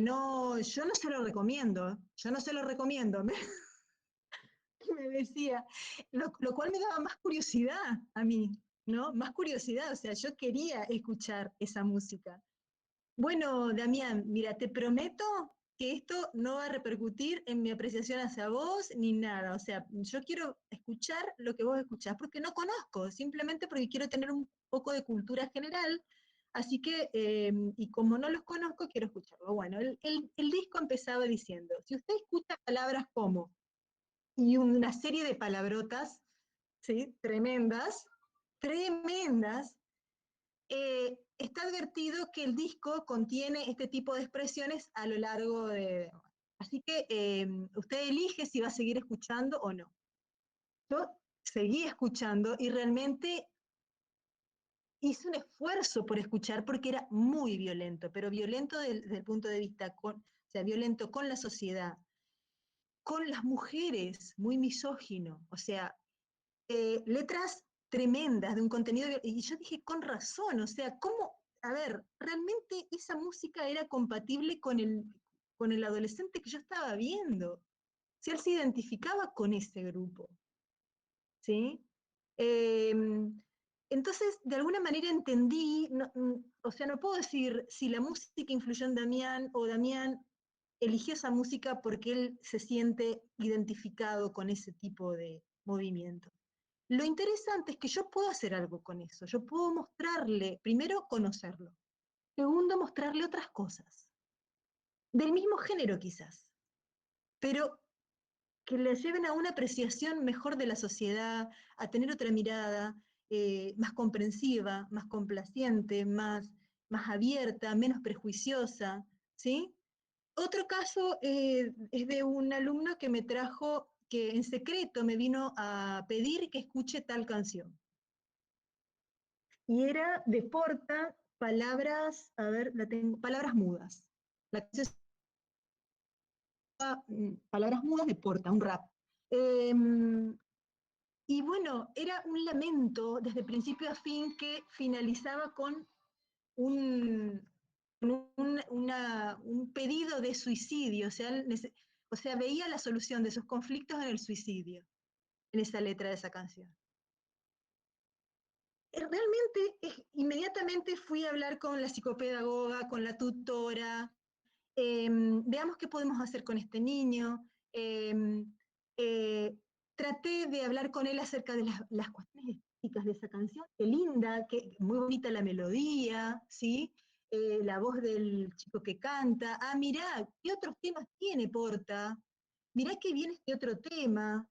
no, yo no se lo recomiendo, yo no se lo recomiendo. Me decía, lo cual me daba más curiosidad a mí, ¿no? Más curiosidad, o sea, yo quería escuchar esa música. Bueno, Damián, mira, te prometo que esto no va a repercutir en mi apreciación hacia vos ni nada. O sea, yo quiero escuchar lo que vos escuchás, porque no conozco, simplemente porque quiero tener un poco de cultura general. Así que, y como no los conozco, quiero escucharlo. Bueno, el disco empezaba diciendo, si usted escucha palabras como, y una serie de palabrotas, ¿sí? Tremendas, tremendas, está advertido que el disco contiene este tipo de expresiones a lo largo de... Así que usted elige si va a seguir escuchando o no. Yo seguí escuchando y realmente hice un esfuerzo por escuchar porque era muy violento, pero violento desde el punto de vista, o sea, violento con la sociedad, con las mujeres, muy misógino, o sea, letras tremendas de un contenido, y yo dije, con razón, o sea, ¿cómo? A ver, realmente esa música era compatible con el adolescente que yo estaba viendo. Si él se identificaba con ese grupo, ¿sí? Eh, entonces, de alguna manera entendí, o sea, no puedo decir si la música influyó en Damián o Damián eligió esa música porque él se siente identificado con ese tipo de movimiento. Lo interesante es que yo puedo hacer algo con eso, yo puedo mostrarle, primero, conocerlo, segundo, mostrarle otras cosas, del mismo género quizás, pero que le lleven a una apreciación mejor de la sociedad, a tener otra mirada más comprensiva, más complaciente, más abierta, menos prejuiciosa, ¿sí? Otro caso es de un alumno que me trajo, que en secreto me vino a pedir que escuche tal canción. Y era de Porta, palabras, a ver, la tengo, palabras mudas. La canción se llama, Palabras mudas de Porta, un rap. Y bueno, era un lamento desde principio a fin que finalizaba con un, un pedido de suicidio, o sea, veía la solución de sus conflictos en el suicidio, en esa letra de esa canción. Realmente, inmediatamente fui a hablar con la psicopedagoga, con la tutora, veamos qué podemos hacer con este niño. Traté de hablar con él acerca de las cuestiones estéticas de esa canción, qué linda, muy bonita la melodía, ¿sí? La voz del chico que canta. Ah, mirá, ¿qué otros temas tiene Porta? Mirá qué bien este otro tema.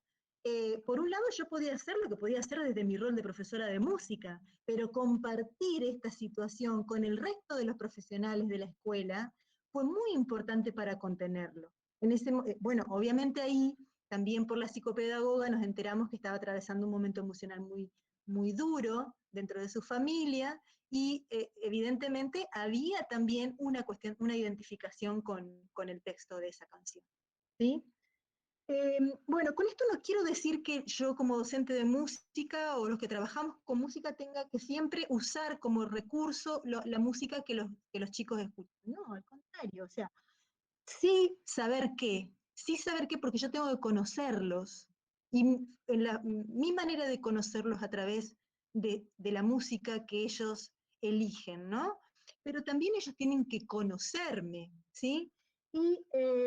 Por un lado yo podía hacer lo que podía hacer desde mi rol de profesora de música, pero compartir esta situación con el resto de los profesionales de la escuela fue muy importante para contenerlo. Bueno, obviamente ahí también por la psicopedagoga nos enteramos que estaba atravesando un momento emocional muy, muy duro dentro de su familia y evidentemente había también una cuestión, una identificación con el texto de esa canción, ¿sí? Bueno, con esto no quiero decir que yo como docente de música o los que trabajamos con música tenga que siempre usar como recurso la música que los chicos escuchan. No, al contrario, o sea, sí saber qué, porque yo tengo que conocerlos. Y mi manera de conocerlos a través de la música que ellos eligen, ¿no? Pero también ellos tienen que conocerme, ¿sí? Y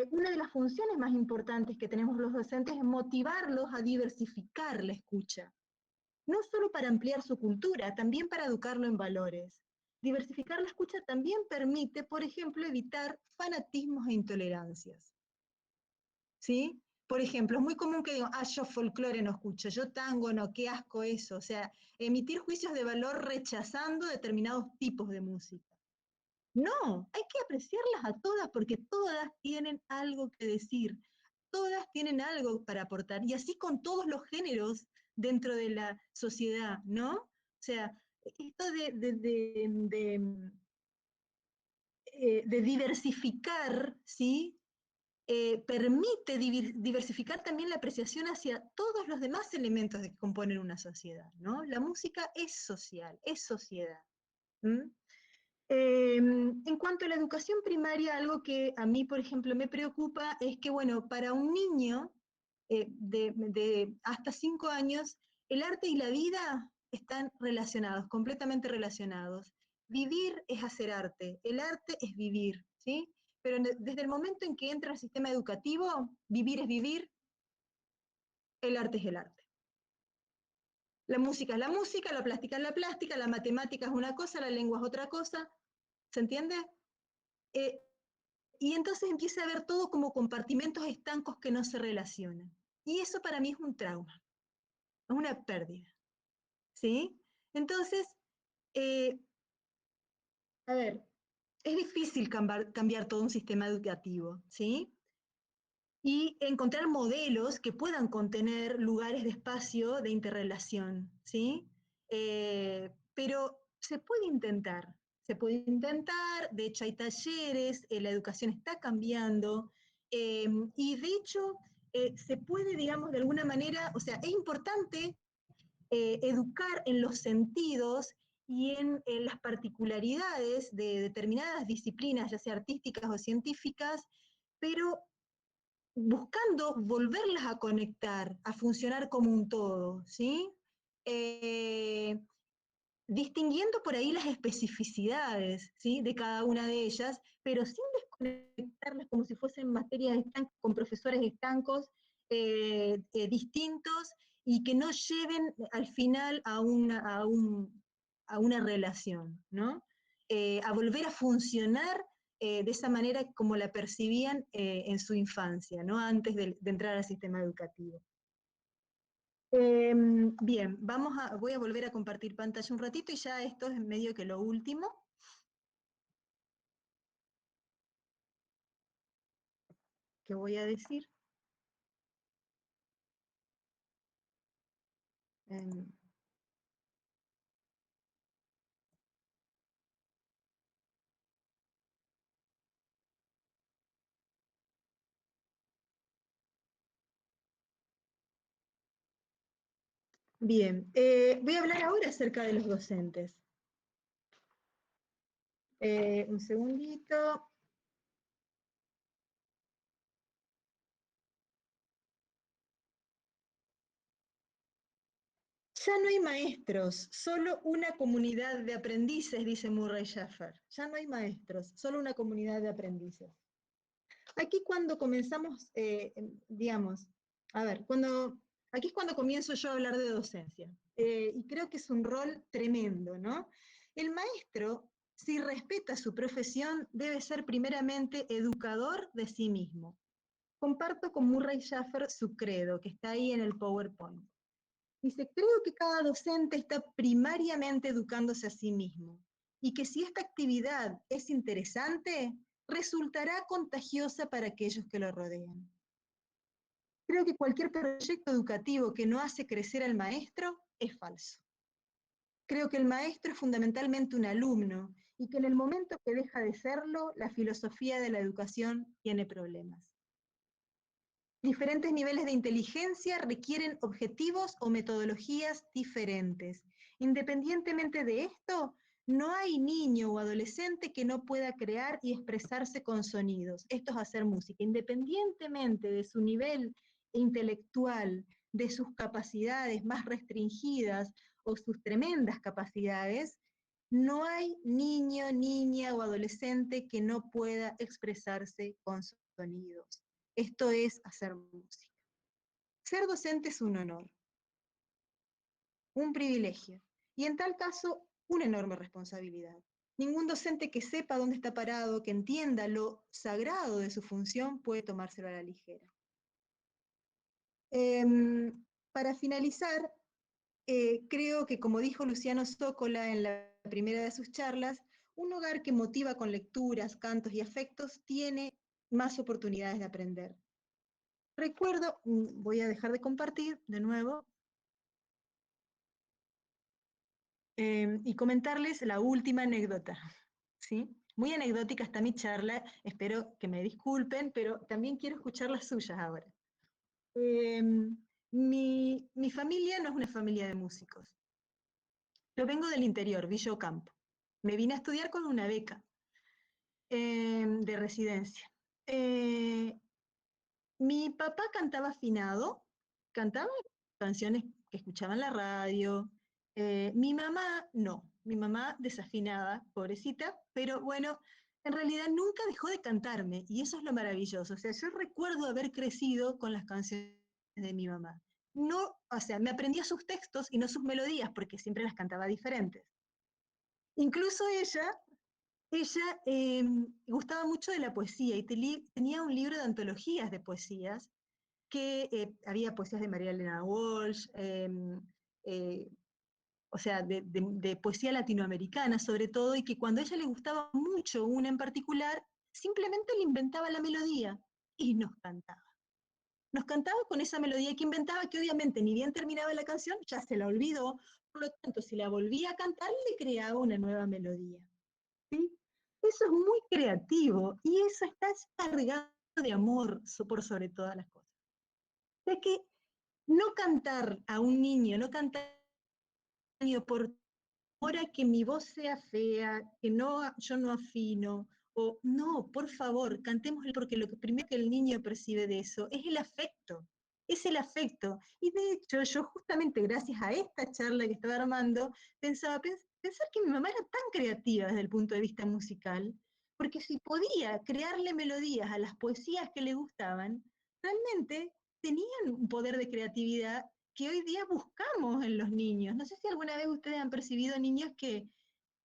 una de las funciones más importantes que tenemos los docentes es motivarlos a diversificar la escucha. No solo para ampliar su cultura, también para educarlo en valores. Diversificar la escucha también permite, por ejemplo, evitar fanatismos e intolerancias. ¿Sí? Por ejemplo, es muy común que digan, yo folclore no escucho, yo tango no, qué asco eso. O sea, emitir juicios de valor rechazando determinados tipos de música. No, hay que apreciarlas a todas porque todas tienen algo que decir, todas tienen algo para aportar, y así con todos los géneros dentro de la sociedad, ¿no? O sea, esto de diversificar, ¿sí? Permite diversificar también la apreciación hacia todos los demás elementos que componen una sociedad, ¿no? La música es social, es sociedad. ¿Mm? En cuanto a la educación primaria, algo que a mí, por ejemplo, me preocupa es que, bueno, para un niño de hasta 5 años, el arte y la vida están relacionados, completamente relacionados. Vivir es hacer arte, el arte es vivir, ¿sí? Pero desde el momento en que entra el sistema educativo, vivir es vivir, el arte es el arte. La música es la música, la plástica es la plástica, la matemática es una cosa, la lengua es otra cosa, ¿se entiende? Eh, y entonces empieza a ver todo como compartimentos estancos que no se relacionan. Y eso para mí es un trauma, es una pérdida, ¿sí? Entonces, eh, a ver, es difícil cambiar todo un sistema educativo, ¿sí? Y encontrar modelos que puedan contener lugares de espacio de interrelación, ¿sí? Pero se puede intentar, de hecho hay talleres, la educación está cambiando, y de hecho se puede, digamos, de alguna manera, o sea, es importante educar en los sentidos y en las particularidades de determinadas disciplinas, ya sea artísticas o científicas, pero buscando volverlas a conectar, a funcionar como un todo, ¿sí? Eh, Distinguiendo por ahí las especificidades, ¿sí? De cada una de ellas, pero sin desconectarlas como si fuesen materias estancas, con profesores estancos distintos y que no lleven al final a una relación, ¿no? A volver a funcionar de esa manera como la percibían en su infancia, ¿no? Antes de entrar al sistema educativo. Bien, voy a volver a compartir pantalla un ratito y ya esto es medio que lo último. Que voy a decir. Bien, voy a hablar ahora acerca de los docentes. Un segundito. Ya no hay maestros, solo una comunidad de aprendices, dice Murray Schafer. Ya no hay maestros, solo una comunidad de aprendices. Aquí cuando comenzamos, digamos, a ver, aquí es cuando comienzo yo a hablar de docencia. Y creo que es un rol tremendo, ¿no? El maestro, si respeta su profesión, debe ser primeramente educador de sí mismo. Comparto con Murray Schafer su credo, que está ahí en el PowerPoint. Dice, creo que cada docente está primariamente educándose a sí mismo y que si esta actividad es interesante, resultará contagiosa para aquellos que lo rodean. Creo que cualquier proyecto educativo que no hace crecer al maestro es falso. Creo que el maestro es fundamentalmente un alumno y que en el momento que deja de serlo, la filosofía de la educación tiene problemas. Diferentes niveles de inteligencia requieren objetivos o metodologías diferentes. Independientemente de esto, no hay niño o adolescente que no pueda crear y expresarse con sonidos. Esto es hacer música. Independientemente de su nivel intelectual, de sus capacidades más restringidas o sus tremendas capacidades, no hay niño, niña o adolescente que no pueda expresarse con sonidos. Esto es hacer música. Ser docente es un honor, un privilegio, y en tal caso, una enorme responsabilidad. Ningún docente que sepa dónde está parado, que entienda lo sagrado de su función, puede tomárselo a la ligera. Para finalizar, creo que, como dijo Luciano Zócola en la primera de sus charlas, un hogar que motiva con lecturas, cantos y afectos tiene más oportunidades de aprender. Recuerdo, voy a dejar de compartir de nuevo, y comentarles la última anécdota, ¿sí? Muy anecdótica está mi charla, espero que me disculpen, pero también quiero escuchar las suyas ahora. Mi familia no es una familia de músicos. Yo vengo del interior, Villa Ocampo. Me vine a estudiar con una beca de residencia. Mi papá cantaba afinado, cantaba canciones que escuchaba en la radio. Mi mamá no, mi mamá desafinada, pobrecita, pero bueno, en realidad nunca dejó de cantarme y eso es lo maravilloso. O sea, yo recuerdo haber crecido con las canciones de mi mamá. No, o sea, me aprendía sus textos y no sus melodías porque siempre las cantaba diferentes. Incluso ella gustaba mucho de la poesía y tenía un libro de antologías de poesías que había poesías de María Elena Walsh, o sea, de poesía latinoamericana sobre todo, y que cuando a ella le gustaba mucho una en particular, simplemente le inventaba la melodía y nos cantaba. Nos cantaba con esa melodía que inventaba, que obviamente ni bien terminaba la canción, ya se la olvidó, por lo tanto, si la volvía a cantar, le creaba una nueva melodía. ¿Sí? Eso es muy creativo y eso está cargado de amor por sobre todas las cosas. O sea que no cantar a un niño, no cantar a un niño por ahora que mi voz sea fea, que no, yo no afino, o no, por favor, cantemos porque lo que primero que el niño percibe de eso es el afecto. Es el afecto. Y de hecho, yo justamente gracias a esta charla que estaba armando, pensaba, pensar que mi mamá era tan creativa desde el punto de vista musical, porque si podía crearle melodías a las poesías que le gustaban, realmente tenían un poder de creatividad que hoy día buscamos en los niños. No sé si alguna vez ustedes han percibido niños que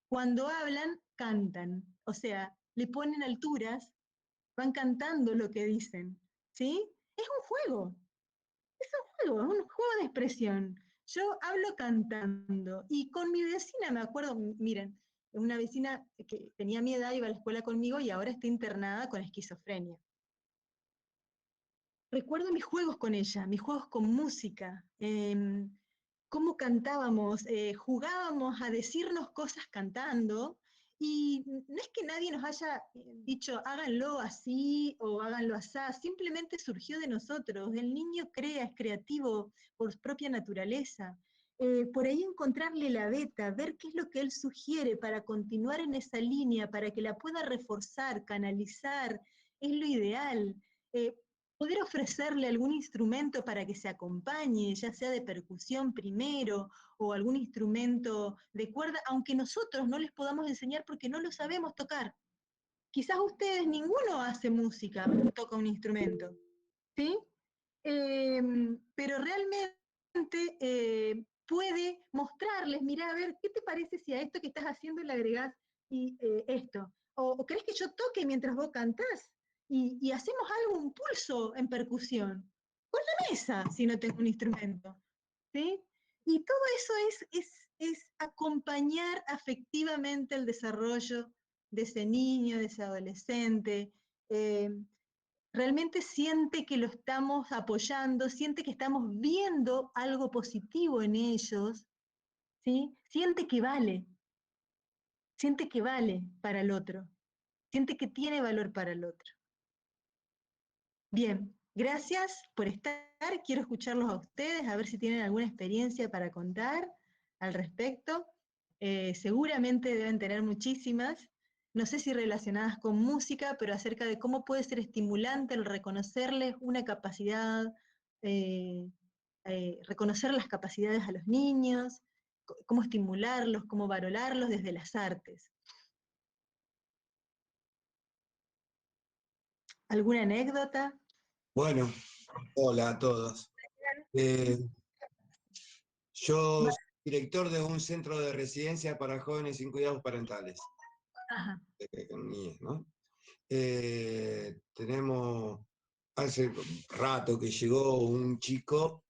cuando hablan, cantan. O sea, le ponen alturas, van cantando lo que dicen. ¿Sí? Es un juego, es un juego de expresión. Yo hablo cantando y con mi vecina me acuerdo, miren, una vecina que tenía mi edad, iba a la escuela conmigo y ahora está internada con esquizofrenia. Recuerdo mis juegos con ella, mis juegos con música, cómo cantábamos, jugábamos a decirnos cosas cantando, y no es que nadie nos haya dicho háganlo así o háganlo así, simplemente surgió de nosotros. El niño crea, es creativo por propia naturaleza. Por ahí encontrarle la beta, ver qué es lo que él sugiere para continuar en esa línea, para que la pueda reforzar, canalizar, es lo ideal. Poder ofrecerle algún instrumento para que se acompañe, ya sea de percusión primero o algún instrumento de cuerda, aunque nosotros no les podamos enseñar porque no lo sabemos tocar. Quizás ustedes ninguno hace música, toca un instrumento, ¿sí? Pero realmente puede mostrarles, mira, a ver, ¿qué te parece si a esto que estás haciendo le agregás esto? ¿O querés que yo toque mientras vos cantás? Y hacemos algo, un pulso en percusión. Con la mesa, si no tengo un instrumento. ¿Sí? Y todo eso es acompañar afectivamente el desarrollo de ese niño, de ese adolescente. Realmente siente que lo estamos apoyando, siente que estamos viendo algo positivo en ellos, ¿sí? Siente que vale para el otro, siente que tiene valor para el otro. Bien, gracias por estar, quiero escucharlos a ustedes, a ver si tienen alguna experiencia para contar al respecto. Seguramente deben tener muchísimas, no sé si relacionadas con música, pero acerca de cómo puede ser estimulante el reconocerles una capacidad, eh, reconocer las capacidades a los niños, cómo estimularlos, cómo valorarlos desde las artes. ¿Alguna anécdota? Bueno, hola a todos. Eh, yo soy director de un centro de residencia para jóvenes sin cuidados parentales, Ajá. con niñez, ¿no? Tenemos hace rato que llegó un chico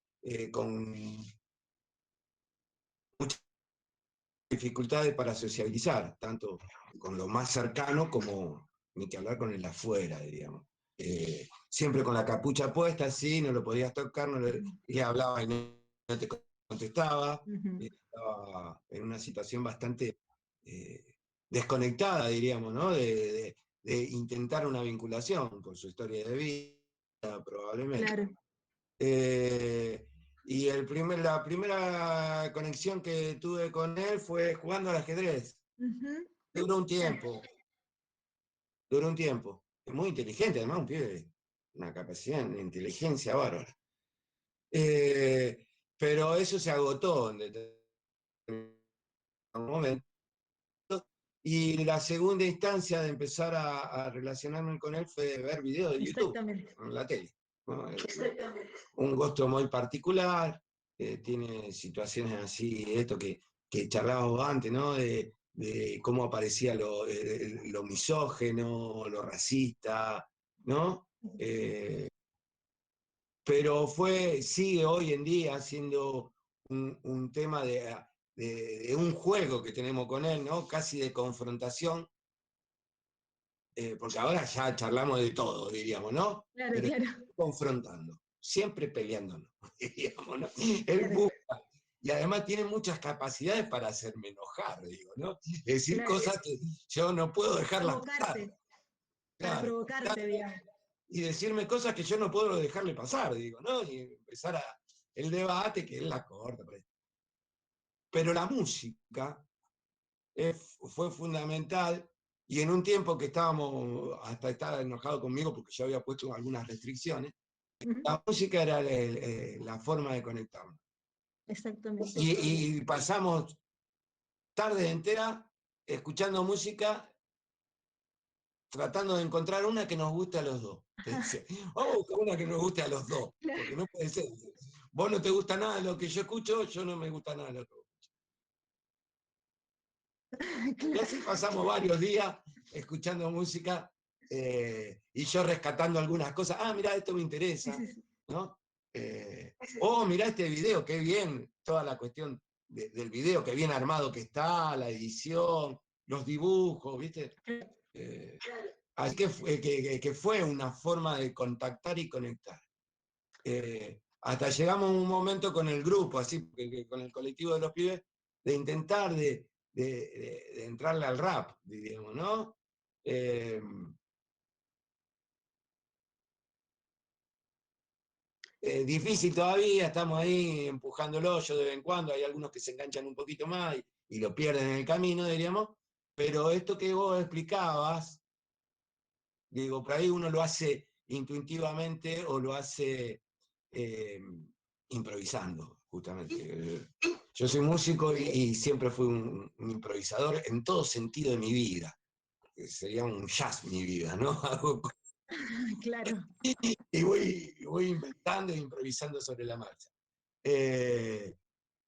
con muchas dificultades para sociabilizar, tanto con lo más cercano como ni que hablar con el afuera, diríamos. Siempre con la capucha puesta, sí, no lo podías tocar, y hablaba y no te contestaba, estaba en una situación bastante desconectada, diríamos, ¿no? De intentar una vinculación con su historia de vida, probablemente. Claro. Y la primera conexión que tuve con él fue jugando al ajedrez. Duró un tiempo, duró un tiempo. Es muy inteligente, además, un pibe, una capacidad de inteligencia bárbara. Pero eso se agotó en determinado momento. Y la segunda instancia de empezar a relacionarme con él fue ver videos de YouTube en la tele, ¿no? Un gusto muy particular, tiene situaciones así, esto que charlábamos antes, ¿no? De cómo aparecía lo misógeno, lo racista, ¿no? Pero sigue hoy en día siendo un tema de un juego que tenemos con él, ¿no? Casi de confrontación, porque ahora ya charlamos de todo, diríamos, ¿no? Claro, Pero claro. confrontando, siempre peleándonos, diríamos, ¿no? Él busca, y además tiene muchas capacidades para hacerme enojar, digo, ¿no? Decir Claro. cosas que yo no puedo dejarlas pasar. Provocarte, para Claro, provocarte, digamos. y decirme cosas que yo no puedo dejarle pasar, digo, ¿no? Y empezar el debate, que él la corta. Pero la música fue fundamental, y en un tiempo que hasta estaba enojado conmigo porque yo había puesto algunas restricciones, la música era la forma de conectarnos. Exactamente. Y pasamos tardes enteras escuchando música, tratando de encontrar una que nos guste a los dos. Vamos a buscar una que nos guste a los dos, porque no puede ser. Vos no te gusta nada de lo que yo escucho, yo no me gusta nada de lo que vos escuchás. Y así pasamos varios días escuchando música, y yo rescatando algunas cosas. Ah, mirá, esto me interesa, ¿no? Mirá este video, qué bien, toda la cuestión del video, qué bien armado que está, la edición, los dibujos, ¿viste? Así que fue una forma de contactar y conectar. Hasta llegamos a un momento con el grupo, así, con el colectivo de los pibes, de intentar de entrarle al rap, diríamos, ¿no? Difícil todavía, estamos ahí empujándolo, yo de vez en cuando, hay algunos que se enganchan un poquito más y lo pierden en el camino, diríamos, pero esto que vos explicabas, digo, por ahí uno lo hace intuitivamente o lo hace improvisando, justamente. Yo soy músico y siempre fui un improvisador en todo sentido de mi vida. Sería un jazz mi vida, ¿no? Claro. Y voy inventando e improvisando sobre la marcha.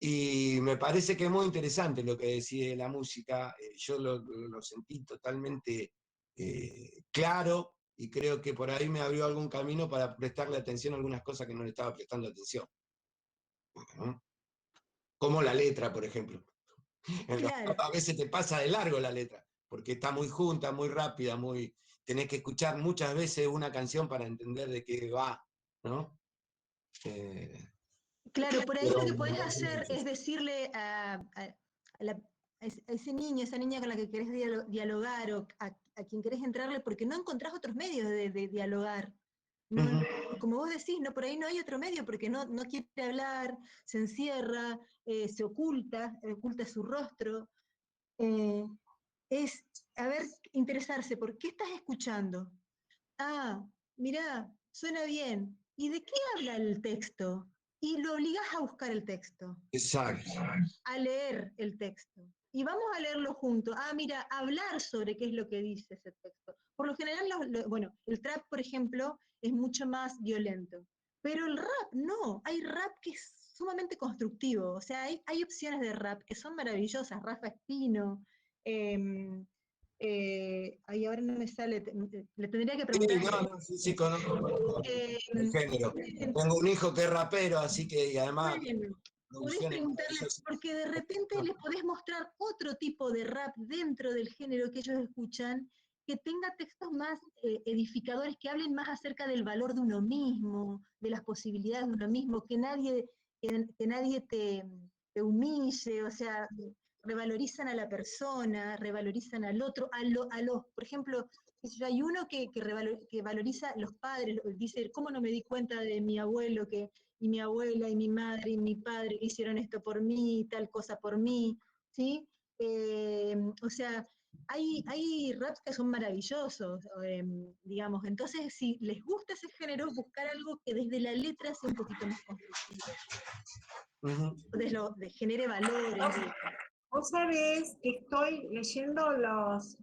Y me parece que es muy interesante lo que decía de la música. Yo lo sentí totalmente claro, y creo que por ahí me abrió algún camino para prestarle atención a algunas cosas que no le estaba prestando atención, ¿no? Como la letra, por ejemplo. Claro. A veces te pasa de largo la letra, porque está muy junta, muy rápida, tenés que escuchar muchas veces una canción para entender de qué va, ¿no? Claro, por ahí Pero lo que me podés parece muy hacer es difícil. decirle a ese niño, esa niña con la que querés dialogar o a quien querés entrarle, porque no encontrás otros medios de dialogar. No, Ujú. como vos decís, no, por ahí no hay otro medio porque no quiere hablar, se encierra, se oculta su rostro. Eh, es, a ver, interesarse, ¿por qué estás escuchando? Ah, mirá, suena bien. ¿Y de qué habla el texto? Y lo obligás a buscar el texto, Exacto. a leer el texto. Y vamos a leerlo juntos. Ah, mira, hablar sobre qué es lo que dice ese texto. Por lo general, bueno, el trap, por ejemplo, es mucho más violento. Pero el rap, no. Hay rap que es sumamente constructivo. O sea, hay opciones de rap que son maravillosas. Rafa Espino, ahí ahora no me sale, le tendría que Sí, preguntar. no, no, sí, sí, conozco Eh, el género. Tengo un hijo que es rapero, así que, y además, bueno, podés producciones preguntarle, maravillosas. porque de repente les podés mostrar otro tipo de rap dentro del género que ellos escuchan, que tenga textos más edificadores, que hablen más acerca del valor de uno mismo, de las posibilidades de uno mismo, que nadie te humille, o sea, revalorizan a la persona, revalorizan al otro, por ejemplo, hay uno que valoriza a los padres, dice, ¿cómo no me di cuenta de mi abuelo y mi abuela y mi madre y mi padre que hicieron esto por mí, tal cosa por mí, ¿sí? O sea, hay raps que son maravillosos, digamos, entonces si les gusta ese género, buscar algo que desde la letra sea un poquito más constructivo, Ujú. genere valores. Vos sabés que estoy leyendo los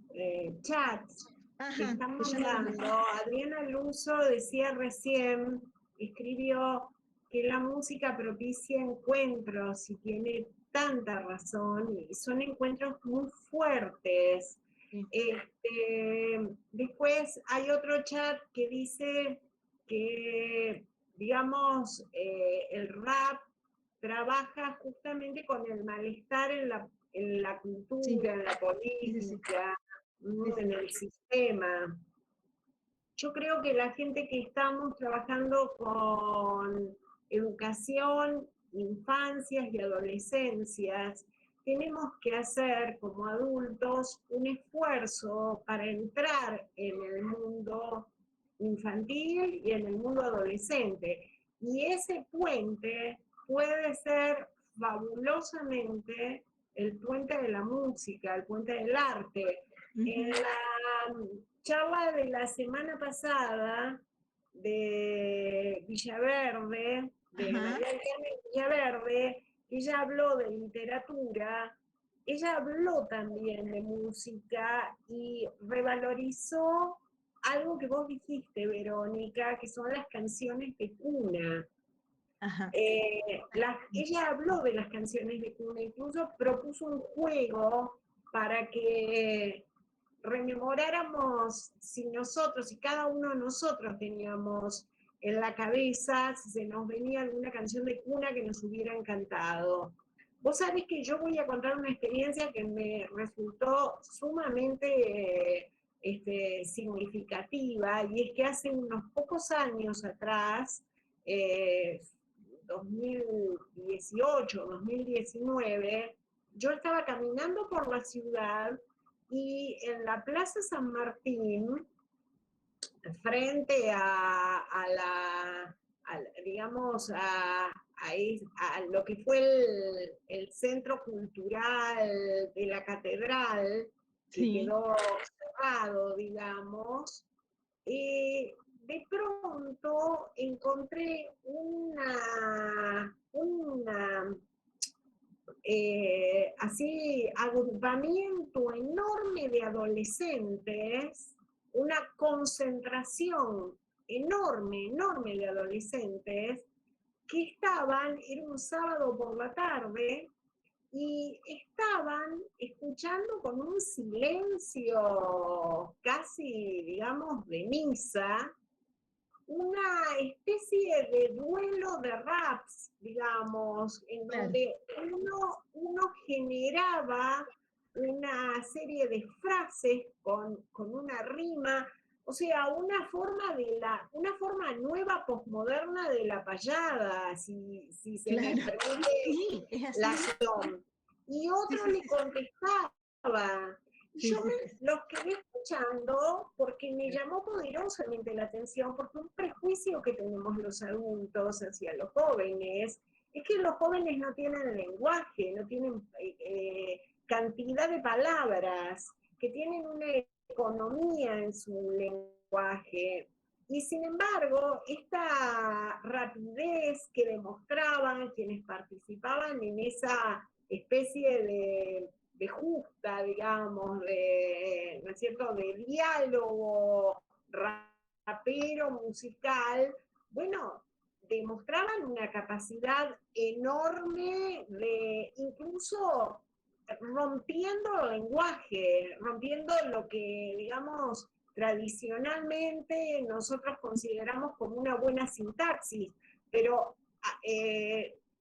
chats que Ajá, están que yo no los leo. mandando. Adriana Luso decía recién, escribió que la música propicia encuentros y tiene tanta razón, y son encuentros muy fuertes. Sí. Después hay otro chat que dice que, digamos, el rap trabaja justamente con el malestar en la Sí, cultura, en la sí, sí, política, sí, en sí. el sistema. Yo creo que la gente que estamos trabajando con educación, infancias y adolescencias, tenemos que hacer como adultos un esfuerzo para entrar en el mundo infantil y en el mundo adolescente. Y ese puente puede ser fabulosamente el puente de la música, el puente del arte. En la charla de la semana pasada de Villaverde, de Ajá, María del Carmen Villaverde, ella habló de literatura, ella habló también de música y revalorizó algo que vos dijiste, Verónica, que son las canciones de cuna. ajá. Ella habló de las canciones de cuna, incluso propuso un juego para que rememoráramos si nosotros, si cada uno de nosotros teníamos en la cabeza, si se nos venía alguna canción de cuna que nos hubiera encantado. Vos sabés que yo voy a contar una experiencia que me resultó sumamente significativa, y es que hace unos pocos años atrás, 2018, 2019, yo estaba caminando por la ciudad y en la Plaza San Martín, frente digamos, a lo que fue el centro cultural de la catedral, que Sí, quedó cerrado, digamos, de pronto encontré una así agrupamiento enorme de adolescentes, una concentración enorme, enorme de adolescentes que estaban, era un sábado por la tarde, y estaban escuchando con un silencio casi, digamos, de misa, una especie de duelo de raps, digamos, en claro. donde uno generaba una serie de frases con una rima O sea, una forma nueva posmoderna de la payada, si se me Claro, permite sí, es la así. acción. Y Sí, otro sí, le sí, contestaba. Y sí, yo sí, sí, los quedé escuchando porque me llamó poderosamente la atención, porque un prejuicio que tenemos los adultos hacia los jóvenes es que los jóvenes no tienen lenguaje, no tienen cantidad de palabras, que tienen una economía en su lenguaje. Y sin embargo, esta rapidez que demostraban quienes participaban en esa especie de justa, digamos, ¿no es cierto?, de diálogo rapero musical, bueno, demostraban una capacidad enorme de incluso rompiendo el lenguaje, rompiendo lo que, digamos, tradicionalmente nosotros consideramos como una buena sintaxis, pero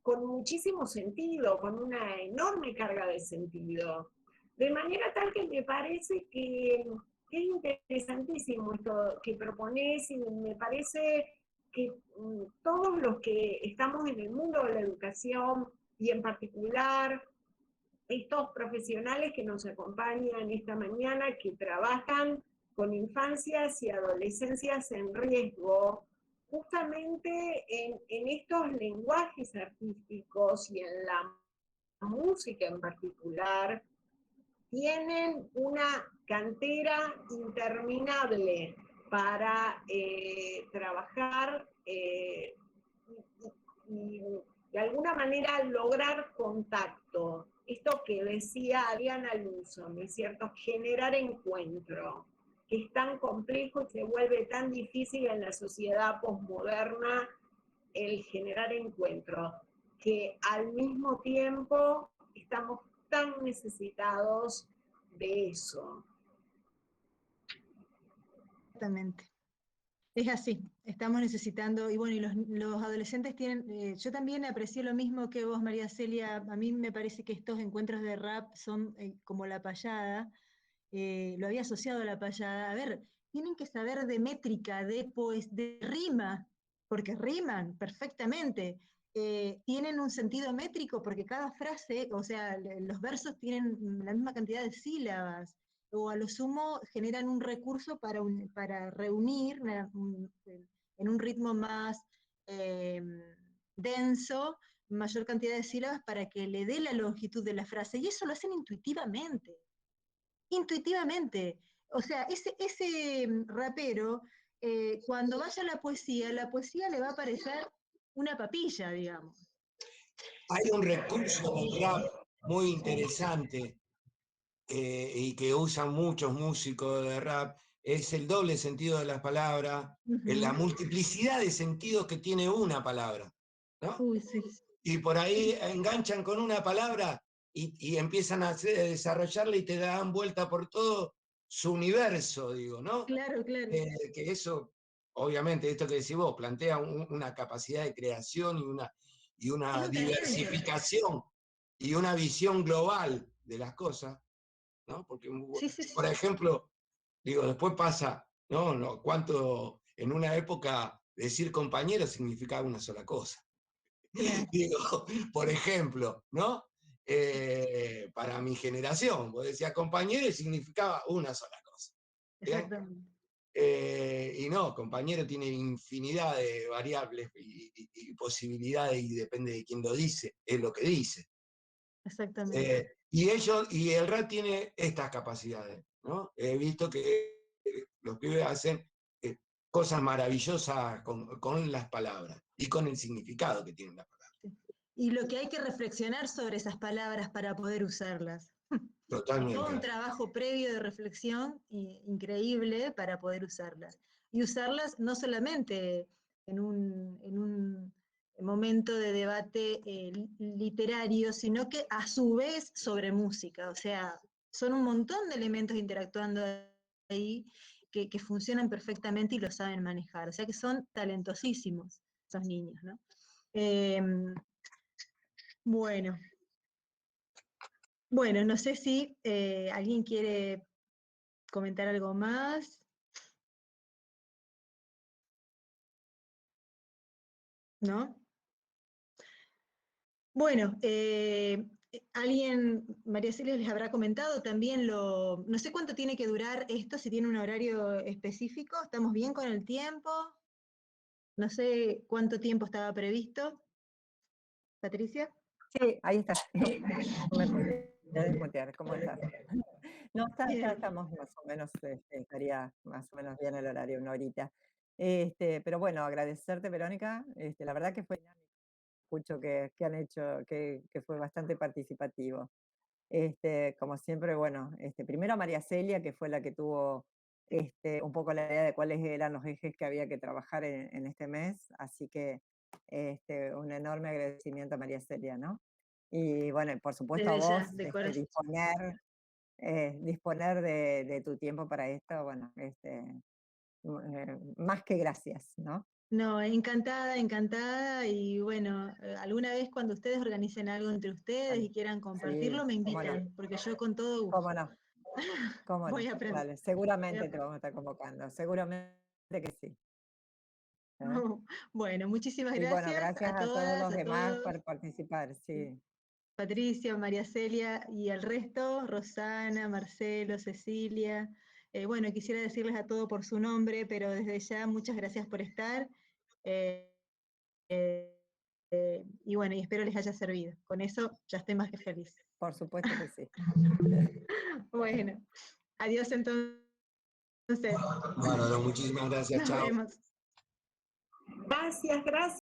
con muchísimo sentido, con una enorme carga de sentido. De manera tal que me parece que es interesantísimo esto que propones y me parece que todos los que estamos en el mundo de la educación y en particular estos profesionales que nos acompañan esta mañana, que trabajan con infancias y adolescencias en riesgo, justamente en estos lenguajes artísticos y en la música en particular, tienen una cantera interminable para trabajar y de alguna manera lograr contacto. Esto que decía Adriana Luso, ¿no es cierto? Generar encuentro, que es tan complejo y se vuelve tan difícil en la sociedad posmoderna el generar encuentro, que al mismo tiempo estamos tan necesitados de eso. exactamente. Es así, estamos necesitando, y bueno, y los adolescentes tienen, yo también aprecié lo mismo que vos, María Celia, a mí me parece que estos encuentros de rap son como la payada, lo había asociado a la payada, a ver, tienen que saber de métrica, de rima, porque riman perfectamente, tienen un sentido métrico porque cada frase, o sea, los versos tienen la misma cantidad de sílabas, o a lo sumo generan un recurso para reunir en un ritmo más eh, denso, mayor cantidad de sílabas para que le dé la longitud de la frase, y eso lo hacen intuitivamente, intuitivamente. O sea, ese rapero, cuando vaya a la poesía le va a parecer una papilla, digamos. Hay un recurso del rap muy interesante y que usan muchos músicos de rap, es el doble sentido de las palabras, la multiplicidad de sentidos que tiene una palabra, ¿no? Uy, sí. Y por ahí enganchan con una palabra y empiezan a desarrollarla y te dan vuelta por todo su universo, digo, ¿no? Claro, claro. Que eso, obviamente, esto que decís vos, plantea una capacidad de creación y Es una un talento. diversificación y una visión global de las cosas, ¿no? Porque, Sí, sí, sí. por ejemplo, digo, después pasa, ¿no? Cuánto en una época decir compañero significaba una sola cosa. Claro. Digo, por ejemplo, ¿no? Para mi generación, vos decías compañero y significaba una sola cosa. ¿Bien? Exactamente. Y no, compañero tiene infinidad de variables y posibilidades y depende de quién lo dice, es lo que dice. Exactamente. Y el rap tiene estas capacidades, ¿no? He visto que los pibes hacen cosas maravillosas con las palabras y con el significado que tienen las palabras. Sí. Y lo que hay que reflexionar sobre esas palabras para poder usarlas. Todo un Totalmente. trabajo previo de reflexión increíble para poder usarlas. Y usarlas no solamente en un momento de debate literario, sino que a su vez sobre música. O sea, son un montón de elementos interactuando ahí que funcionan perfectamente y lo saben manejar. O sea que son talentosísimos esos niños, ¿no? Bueno. Bueno, no sé si alguien quiere comentar algo más. ¿no? Bueno, alguien, María Celia les habrá comentado también no sé cuánto tiene que durar esto, si tiene un horario específico, ¿estamos bien con el tiempo? No sé cuánto tiempo estaba previsto. Patricia. Sí, ahí estás. No me podía desmutear. ¿Cómo estás? No, ya Bien. estamos más o menos, estaría más o menos bien el horario, una horita. Pero bueno, agradecerte, Verónica. La verdad que fue dinámico. Escucho que han hecho, que fue bastante participativo. Como siempre, bueno, primero a María Celia, que fue la que tuvo un poco la idea de cuáles eran los ejes que había que trabajar en este mes, así que un enorme agradecimiento a María Celia, ¿no? Y bueno, y por supuesto a Desde ya, vos, de corazón. disponer de tu tiempo para esto, bueno, más que gracias, ¿no? No, encantada, encantada. Y bueno, alguna vez cuando ustedes organicen algo entre ustedes Dale. y quieran Sí, compartirlo, me cómo no, invitan, porque yo con todo gusto cómo no, cómo no. voy a aprender. Dale, seguramente te vamos a estar convocando, seguramente que sí. ¿Eh? Bueno, muchísimas Y bueno, gracias gracias a a todos todas, los a demás todos. por participar, sí. Patricia, María Celia y al resto, Rosana, Marcelo, Cecilia. Bueno, quisiera decirles a todos por su nombre, pero desde ya muchas gracias por estar. Eh, y bueno, y espero les haya servido. Con eso ya estoy más que feliz. Por supuesto que sí. Bueno, adiós entonces. Bueno, muchísimas gracias, Nos chao. vemos. Gracias, gracias.